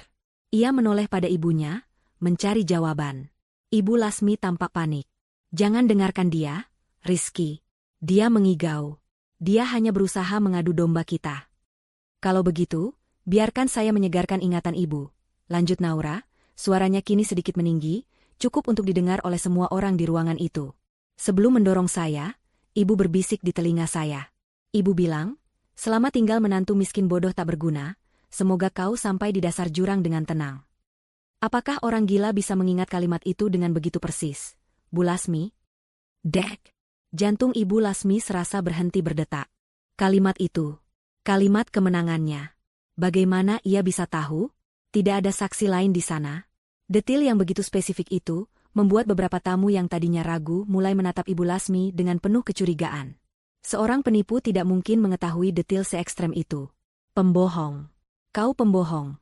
Ia menoleh pada ibunya, mencari jawaban. Ibu Lasmi tampak panik. Jangan dengarkan dia, Rizky. Dia mengigau. Dia hanya berusaha mengadu domba kita. Kalau begitu, biarkan saya menyegarkan ingatan ibu. Lanjut Naura, suaranya kini sedikit meninggi, cukup untuk didengar oleh semua orang di ruangan itu. Sebelum mendorong saya, ibu berbisik di telinga saya. Ibu bilang, selama tinggal menantu miskin bodoh tak berguna, semoga kau sampai di dasar jurang dengan tenang. Apakah orang gila bisa mengingat kalimat itu dengan begitu persis? Bu Lasmi? Dek! Jantung Ibu Lasmi serasa berhenti berdetak. Kalimat itu. Kalimat kemenangannya. Bagaimana ia bisa tahu? Tidak ada saksi lain di sana. Detil yang begitu spesifik itu, membuat beberapa tamu yang tadinya ragu mulai menatap Ibu Lasmi dengan penuh kecurigaan. Seorang penipu tidak mungkin mengetahui detil se ekstrem itu. Pembohong. Kau pembohong.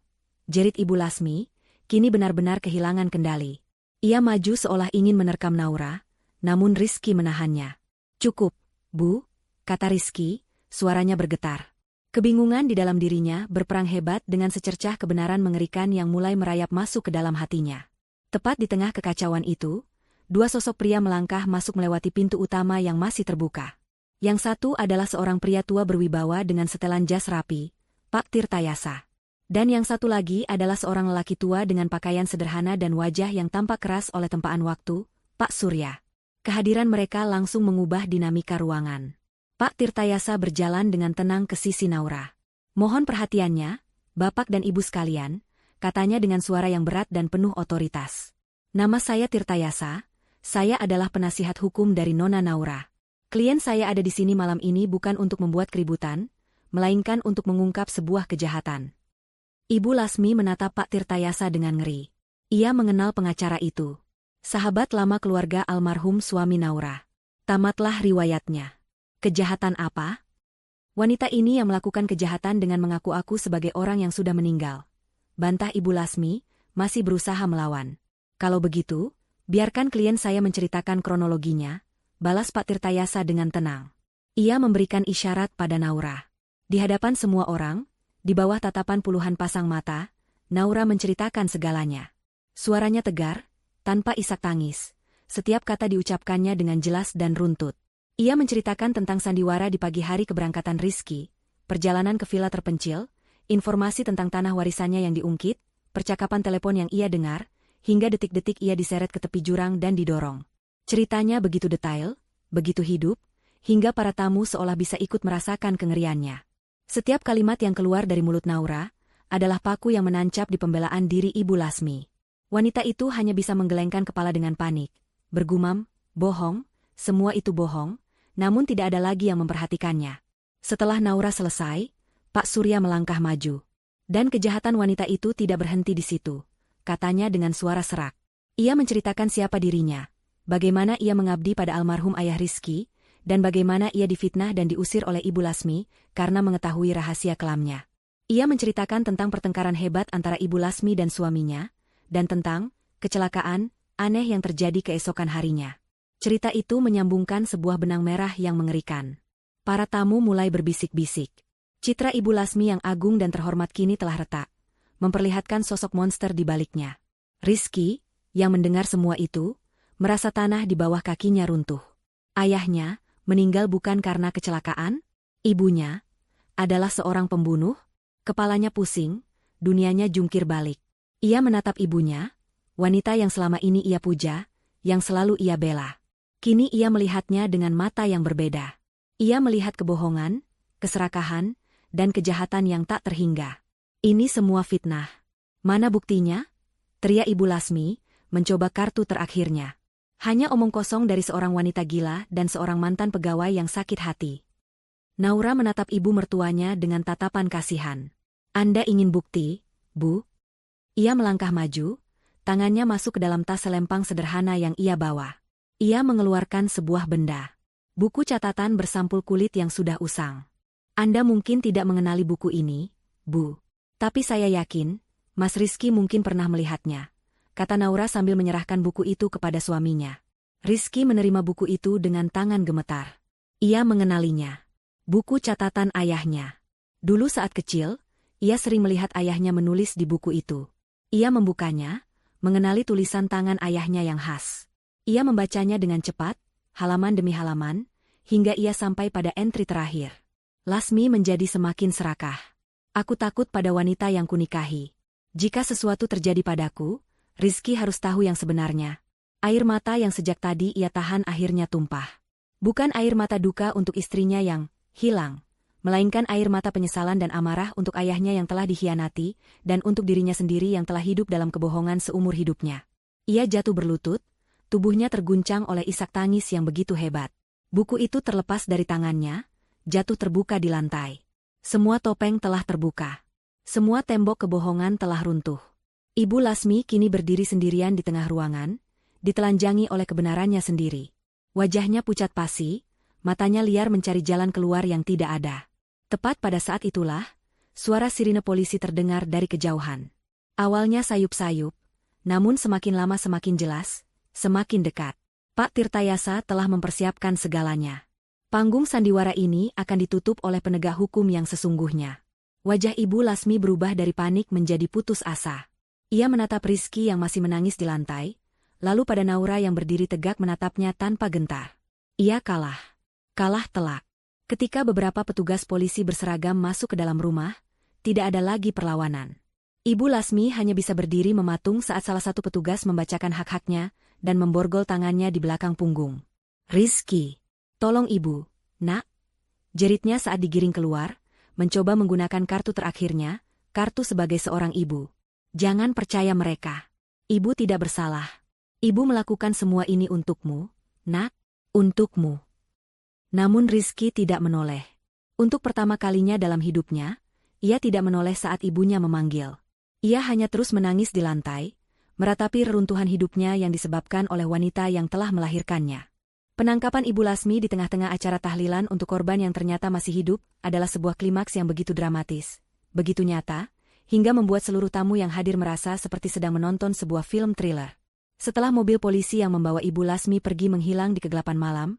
Jerit Ibu Lasmi, kini benar-benar kehilangan kendali. Ia maju seolah ingin menerkam Naura, namun Rizky menahannya. "Cukup, Bu," kata Rizky, suaranya bergetar. Kebingungan di dalam dirinya berperang hebat dengan secercah kebenaran mengerikan yang mulai merayap masuk ke dalam hatinya. Tepat di tengah kekacauan itu, dua sosok pria melangkah masuk melewati pintu utama yang masih terbuka. Yang satu adalah seorang pria tua berwibawa dengan setelan jas rapi, Pak Tirtayasa. Dan yang satu lagi adalah seorang lelaki tua dengan pakaian sederhana dan wajah yang tampak keras oleh tempaan waktu, Pak Surya. Kehadiran mereka langsung mengubah dinamika ruangan. Pak Tirtayasa berjalan dengan tenang ke sisi Naura. "Mohon perhatiannya, Bapak dan Ibu sekalian," katanya dengan suara yang berat dan penuh otoritas. "Nama saya Tirtayasa, saya adalah penasihat hukum dari Nona Naura. Klien saya ada di sini malam ini bukan untuk membuat keributan, melainkan untuk mengungkap sebuah kejahatan." Ibu Lasmi menatap Pak Tirtayasa dengan ngeri. Ia mengenal pengacara itu. Sahabat lama keluarga almarhum suami Naura. Tamatlah riwayatnya. "Kejahatan apa?" "Wanita ini yang melakukan kejahatan dengan mengaku-aku sebagai orang yang sudah meninggal," bantah Ibu Lasmi, masih berusaha melawan. "Kalau begitu, biarkan klien saya menceritakan kronologinya," balas Pak Tirtayasa dengan tenang. Ia memberikan isyarat pada Naura. Di hadapan semua orang, di bawah tatapan puluhan pasang mata, Naura menceritakan segalanya. Suaranya tegar, tanpa isak tangis. Setiap kata diucapkannya dengan jelas dan runtut. Ia menceritakan tentang sandiwara di pagi hari keberangkatan Rizky, perjalanan ke villa terpencil, informasi tentang tanah warisannya yang diungkit, percakapan telepon yang ia dengar, hingga detik-detik ia diseret ke tepi jurang dan didorong. Ceritanya begitu detail, begitu hidup, hingga para tamu seolah bisa ikut merasakan kengeriannya. Setiap kalimat yang keluar dari mulut Naura adalah paku yang menancap di pembelaan diri Ibu Lasmi. Wanita itu hanya bisa menggelengkan kepala dengan panik, bergumam, "Bohong, semua itu bohong," namun tidak ada lagi yang memperhatikannya. Setelah Naura selesai, Pak Surya melangkah maju. "Dan kejahatan wanita itu tidak berhenti di situ," katanya dengan suara serak. Ia menceritakan siapa dirinya, bagaimana ia mengabdi pada almarhum ayah Rizky, dan bagaimana ia difitnah dan diusir oleh Ibu Lasmi karena mengetahui rahasia kelamnya. Ia menceritakan tentang pertengkaran hebat antara Ibu Lasmi dan suaminya, dan tentang kecelakaan aneh yang terjadi keesokan harinya. Cerita itu menyambungkan sebuah benang merah yang mengerikan. Para tamu mulai berbisik-bisik. Citra Ibu Lasmi yang agung dan terhormat kini telah retak, memperlihatkan sosok monster di baliknya. Rizky, yang mendengar semua itu, merasa tanah di bawah kakinya runtuh. Ayahnya meninggal bukan karena kecelakaan? Ibunya adalah seorang pembunuh? Kepalanya pusing, dunianya jungkir balik. Ia menatap ibunya, wanita yang selama ini ia puja, yang selalu ia bela. Kini ia melihatnya dengan mata yang berbeda. Ia melihat kebohongan, keserakahan, dan kejahatan yang tak terhingga. "Ini semua fitnah. Mana buktinya?" teriak Ibu Lasmi, mencoba kartu terakhirnya. Hanya omong kosong dari seorang wanita gila dan seorang mantan pegawai yang sakit hati. Naura menatap ibu mertuanya dengan tatapan kasihan. "Anda ingin bukti, Bu?" Ia melangkah maju, tangannya masuk ke dalam tas selempang sederhana yang ia bawa. Ia mengeluarkan sebuah benda. Buku catatan bersampul kulit yang sudah usang. "Anda mungkin tidak mengenali buku ini, Bu. Tapi saya yakin, Mas Rizky mungkin pernah melihatnya," kata Naura sambil menyerahkan buku itu kepada suaminya. Rizky menerima buku itu dengan tangan gemetar. Ia mengenalinya. Buku catatan ayahnya. Dulu saat kecil, ia sering melihat ayahnya menulis di buku itu. Ia membukanya, mengenali tulisan tangan ayahnya yang khas. Ia membacanya dengan cepat, halaman demi halaman, hingga ia sampai pada entry terakhir. Lasmi menjadi semakin serakah. "Aku takut pada wanita yang kunikahi. Jika sesuatu terjadi padaku, Rizky harus tahu yang sebenarnya." Air mata yang sejak tadi ia tahan akhirnya tumpah. Bukan air mata duka untuk istrinya yang hilang, melainkan air mata penyesalan dan amarah untuk ayahnya yang telah dikhianati, dan untuk dirinya sendiri yang telah hidup dalam kebohongan seumur hidupnya. Ia jatuh berlutut, tubuhnya terguncang oleh isak tangis yang begitu hebat. Buku itu terlepas dari tangannya, jatuh terbuka di lantai. Semua topeng telah terbuka. Semua tembok kebohongan telah runtuh. Ibu Lasmi kini berdiri sendirian di tengah ruangan, ditelanjangi oleh kebenarannya sendiri. Wajahnya pucat pasi, matanya liar mencari jalan keluar yang tidak ada. Tepat pada saat itulah, suara sirine polisi terdengar dari kejauhan. Awalnya sayup-sayup, Namun semakin lama semakin jelas, semakin dekat. Pak Tirtayasa telah mempersiapkan segalanya. Panggung sandiwara ini akan ditutup oleh penegak hukum yang sesungguhnya. Wajah Ibu Lasmi berubah dari panik menjadi putus asa. Ia menatap Rizky yang masih menangis di lantai, lalu pada Naura yang berdiri tegak menatapnya tanpa gentar. Ia kalah. Kalah telak. Ketika beberapa petugas polisi berseragam masuk ke dalam rumah, tidak ada lagi perlawanan. Ibu Lasmi hanya bisa berdiri mematung saat salah satu petugas membacakan hak-haknya dan memborgol tangannya di belakang punggung. Rizky, tolong ibu, nak. Jeritnya saat digiring keluar, mencoba menggunakan kartu terakhirnya, kartu sebagai seorang ibu. Jangan percaya mereka. Ibu tidak bersalah. Ibu melakukan semua ini untukmu, nak, untukmu. Namun Rizky tidak menoleh. Untuk pertama kalinya dalam hidupnya, ia tidak menoleh saat ibunya memanggil. Ia hanya terus menangis di lantai, meratapi reruntuhan hidupnya yang disebabkan oleh wanita yang telah melahirkannya. Penangkapan Ibu Lasmi di tengah-tengah acara tahlilan untuk korban yang ternyata masih hidup adalah sebuah klimaks yang begitu dramatis, begitu nyata, hingga membuat seluruh tamu yang hadir merasa seperti sedang menonton sebuah film thriller. Setelah mobil polisi yang membawa Ibu Lasmi pergi menghilang di kegelapan malam,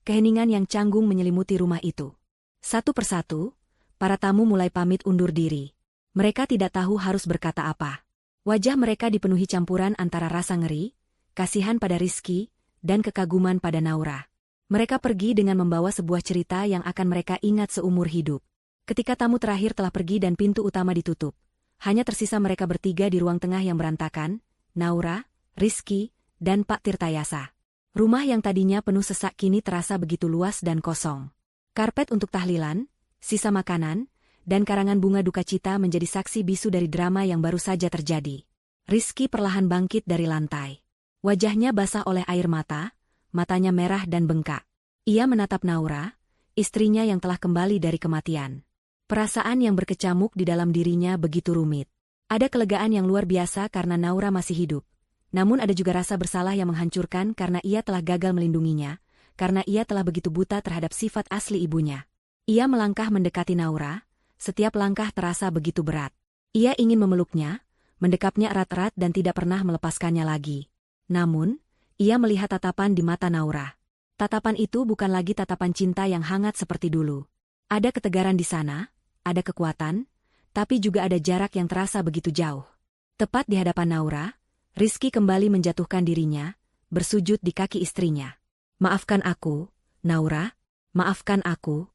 keheningan yang canggung menyelimuti rumah itu. Satu persatu, para tamu mulai pamit undur diri. Mereka tidak tahu harus berkata apa. Wajah mereka dipenuhi campuran antara rasa ngeri, kasihan pada Rizky, dan kekaguman pada Naura. Mereka pergi dengan membawa sebuah cerita yang akan mereka ingat seumur hidup. Ketika tamu terakhir telah pergi dan pintu utama ditutup, hanya tersisa mereka bertiga di ruang tengah yang berantakan, Naura, Rizky, dan Pak Tirtayasa. Rumah yang tadinya penuh sesak kini terasa begitu luas dan kosong. Karpet untuk tahlilan, sisa makanan, dan karangan bunga duka cita menjadi saksi bisu dari drama yang baru saja terjadi. Rizky perlahan bangkit dari lantai. Wajahnya basah oleh air mata, matanya merah dan bengkak. Ia menatap Naura, istrinya yang telah kembali dari kematian. Perasaan yang berkecamuk di dalam dirinya begitu rumit. Ada kelegaan yang luar biasa karena Naura masih hidup. Namun ada juga rasa bersalah yang menghancurkan karena ia telah gagal melindunginya, karena ia telah begitu buta terhadap sifat asli ibunya. Ia melangkah mendekati Naura. Setiap langkah terasa begitu berat. Ia ingin memeluknya, mendekapnya erat-erat dan tidak pernah melepaskannya lagi. Namun, ia melihat tatapan di mata Naura. Tatapan itu bukan lagi tatapan cinta yang hangat seperti dulu. Ada ketegaran di sana, ada kekuatan, tapi juga ada jarak yang terasa begitu jauh. Tepat di hadapan Naura, Rizky kembali menjatuhkan dirinya, bersujud di kaki istrinya. Maafkan aku, Naura, maafkan aku.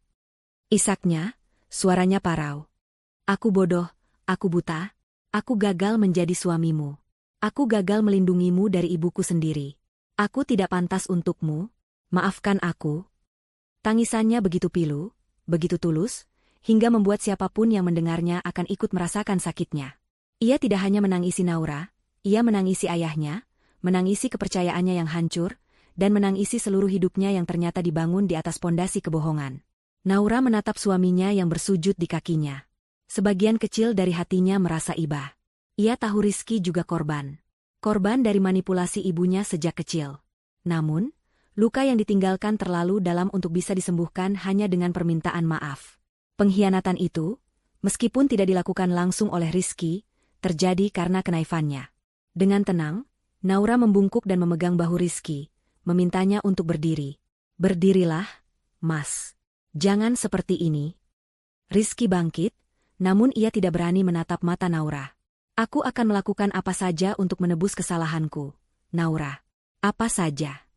Isaknya, suaranya parau. Aku bodoh, aku buta, aku gagal menjadi suamimu. Aku gagal melindungimu dari ibuku sendiri. Aku tidak pantas untukmu, maafkan aku. Tangisannya begitu pilu, begitu tulus, hingga membuat siapapun yang mendengarnya akan ikut merasakan sakitnya. Ia tidak hanya menangisi Naura, ia menangisi ayahnya, menangisi kepercayaannya yang hancur, dan menangisi seluruh hidupnya yang ternyata dibangun di atas pondasi kebohongan. Naura menatap suaminya yang bersujud di kakinya. Sebagian kecil dari hatinya merasa iba. Ia tahu Rizky juga korban. Korban dari manipulasi ibunya sejak kecil. Namun, luka yang ditinggalkan terlalu dalam untuk bisa disembuhkan hanya dengan permintaan maaf. Pengkhianatan itu, meskipun tidak dilakukan langsung oleh Rizky, terjadi karena kenaifannya. Dengan tenang, Naura membungkuk dan memegang bahu Rizky, memintanya untuk berdiri. Berdirilah, Mas. Jangan seperti ini. Rizky bangkit, namun ia tidak berani menatap mata Naura. Aku akan melakukan apa saja untuk menebus kesalahanku, Naura. Apa saja.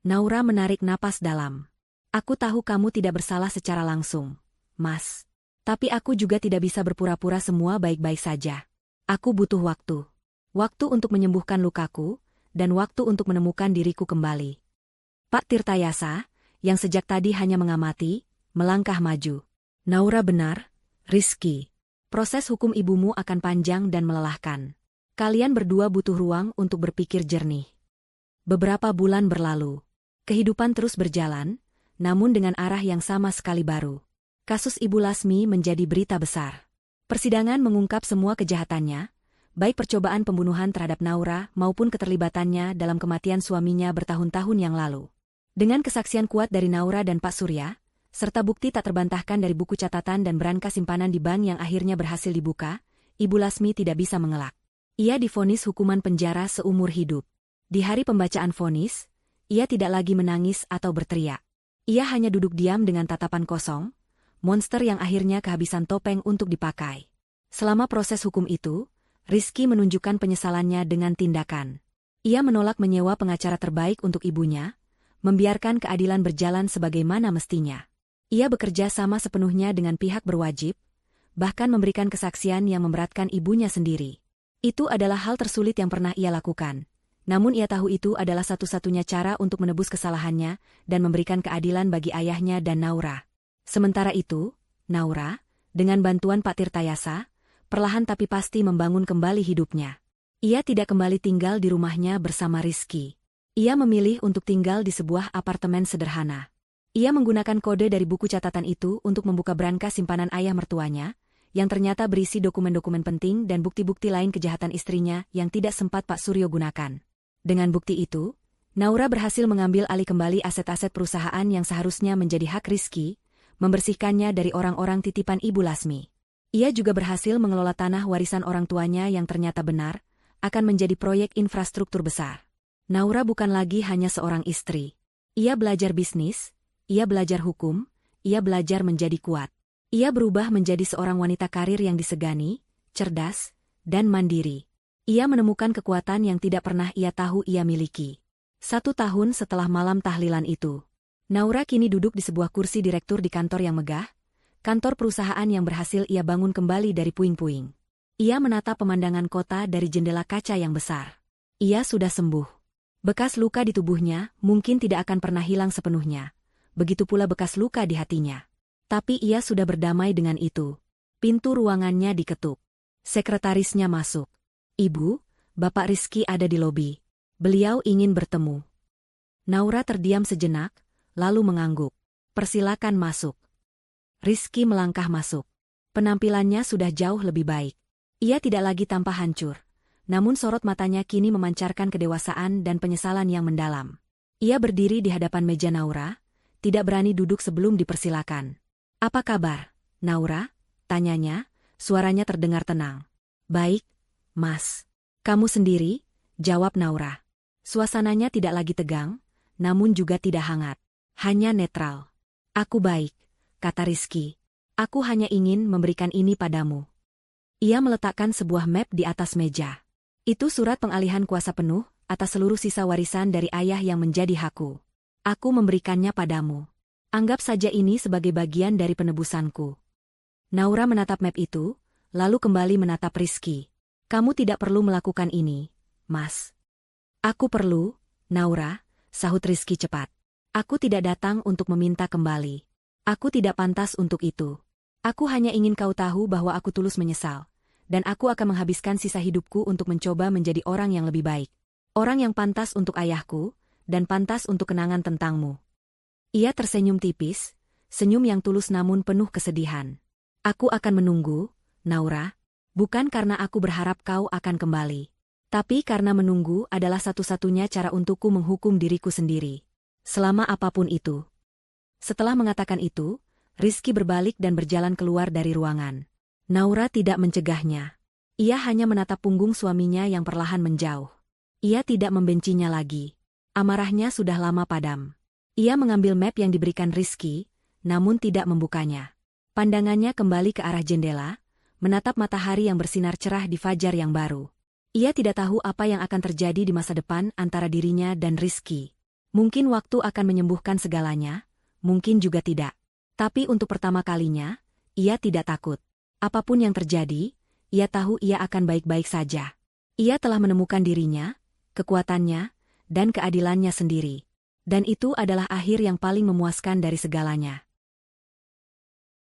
Naura menarik napas dalam. Aku tahu kamu tidak bersalah secara langsung, Mas. Tapi aku juga tidak bisa berpura-pura semua baik-baik saja. Aku butuh waktu. Waktu untuk menyembuhkan lukaku, dan waktu untuk menemukan diriku kembali. Pak Tirtayasa, yang sejak tadi hanya mengamati, melangkah maju. Naura benar, Rizky. Proses hukum ibumu akan panjang dan melelahkan. Kalian berdua butuh ruang untuk berpikir jernih. Beberapa bulan berlalu. Kehidupan terus berjalan, namun dengan arah yang sama sekali baru. Kasus Ibu Lasmi menjadi berita besar. Persidangan mengungkap semua kejahatannya, baik percobaan pembunuhan terhadap Naura maupun keterlibatannya dalam kematian suaminya bertahun-tahun yang lalu. Dengan kesaksian kuat dari Naura dan Pak Surya, serta bukti tak terbantahkan dari buku catatan dan berangkas simpanan di bank yang akhirnya berhasil dibuka, Ibu Lasmi tidak bisa mengelak. Ia divonis hukuman penjara seumur hidup. Di hari pembacaan vonis, ia tidak lagi menangis atau berteriak. Ia hanya duduk diam dengan tatapan kosong, monster yang akhirnya kehabisan topeng untuk dipakai. Selama proses hukum itu, Rizky menunjukkan penyesalannya dengan tindakan. Ia menolak menyewa pengacara terbaik untuk ibunya, membiarkan keadilan berjalan sebagaimana mestinya. Ia bekerja sama sepenuhnya dengan pihak berwajib, bahkan memberikan kesaksian yang memberatkan ibunya sendiri. Itu adalah hal tersulit yang pernah ia lakukan. Namun ia tahu itu adalah satu-satunya cara untuk menebus kesalahannya dan memberikan keadilan bagi ayahnya dan Naura. Sementara itu, Naura, dengan bantuan Pak Tirtayasa, perlahan tapi pasti membangun kembali hidupnya. Ia tidak kembali tinggal di rumahnya bersama Rizky. Ia memilih untuk tinggal di sebuah apartemen sederhana. Ia menggunakan kode dari buku catatan itu untuk membuka brankas simpanan ayah mertuanya, yang ternyata berisi dokumen-dokumen penting dan bukti-bukti lain kejahatan istrinya yang tidak sempat Pak Suryo gunakan. Dengan bukti itu, Naura berhasil mengambil alih kembali aset-aset perusahaan yang seharusnya menjadi hak Rizky, membersihkannya dari orang-orang titipan Ibu Lasmi. Ia juga berhasil mengelola tanah warisan orang tuanya yang ternyata benar, akan menjadi proyek infrastruktur besar. Naura bukan lagi hanya seorang istri. Ia belajar bisnis, ia belajar hukum, ia belajar menjadi kuat. Ia berubah menjadi seorang wanita karir yang disegani, cerdas, dan mandiri. Ia menemukan kekuatan yang tidak pernah ia tahu ia miliki. 1 tahun setelah malam tahlilan itu, Naura kini duduk di sebuah kursi direktur di kantor yang megah, kantor perusahaan yang berhasil ia bangun kembali dari puing-puing. Ia menatap pemandangan kota dari jendela kaca yang besar. Ia sudah sembuh. Bekas luka di tubuhnya mungkin tidak akan pernah hilang sepenuhnya. Begitu pula bekas luka di hatinya. Tapi ia sudah berdamai dengan itu. Pintu ruangannya diketuk. Sekretarisnya masuk. "Ibu, Bapak Rizky ada di lobi. Beliau ingin bertemu." Naura terdiam sejenak, lalu mengangguk. "Persilakan masuk." Rizky melangkah masuk. Penampilannya sudah jauh lebih baik. Ia tidak lagi tampak hancur. Namun sorot matanya kini memancarkan kedewasaan dan penyesalan yang mendalam. Ia berdiri di hadapan meja Naura, tidak berani duduk sebelum dipersilakan. "Apa kabar, Naura?" tanyanya, suaranya terdengar tenang. "Baik, Mas." "Kamu sendiri?" jawab Naura. Suasananya tidak lagi tegang, namun juga tidak hangat. Hanya netral. "Aku baik," kata Rizky. "Aku hanya ingin memberikan ini padamu." Ia meletakkan sebuah map di atas meja. "Itu surat pengalihan kuasa penuh atas seluruh sisa warisan dari ayah yang menjadi hakku. Aku memberikannya padamu. Anggap saja ini sebagai bagian dari penebusanku." Naura menatap map itu, lalu kembali menatap Rizky. "Kamu tidak perlu melakukan ini, Mas." "Aku perlu, Naura," sahut Rizky cepat. "Aku tidak datang untuk meminta kembali. Aku tidak pantas untuk itu. Aku hanya ingin kau tahu bahwa aku tulus menyesal, dan aku akan menghabiskan sisa hidupku untuk mencoba menjadi orang yang lebih baik. Orang yang pantas untuk ayahku, dan pantas untuk kenangan tentangmu." Ia tersenyum tipis, senyum yang tulus namun penuh kesedihan. "Aku akan menunggu, Naura, bukan karena aku berharap kau akan kembali. Tapi karena menunggu adalah satu-satunya cara untukku menghukum diriku sendiri. Selama apapun itu." Setelah mengatakan itu, Rizky berbalik dan berjalan keluar dari ruangan. Naura tidak mencegahnya. Ia hanya menatap punggung suaminya yang perlahan menjauh. Ia tidak membencinya lagi. Amarahnya sudah lama padam. Ia mengambil map yang diberikan Rizky, namun tidak membukanya. Pandangannya kembali ke arah jendela, menatap matahari yang bersinar cerah di fajar yang baru. Ia tidak tahu apa yang akan terjadi di masa depan antara dirinya dan Rizky. Mungkin waktu akan menyembuhkan segalanya, mungkin juga tidak. Tapi untuk pertama kalinya, ia tidak takut. Apapun yang terjadi, ia tahu ia akan baik-baik saja. Ia telah menemukan dirinya, kekuatannya, dan keadilannya sendiri. Dan itu adalah akhir yang paling memuaskan dari segalanya.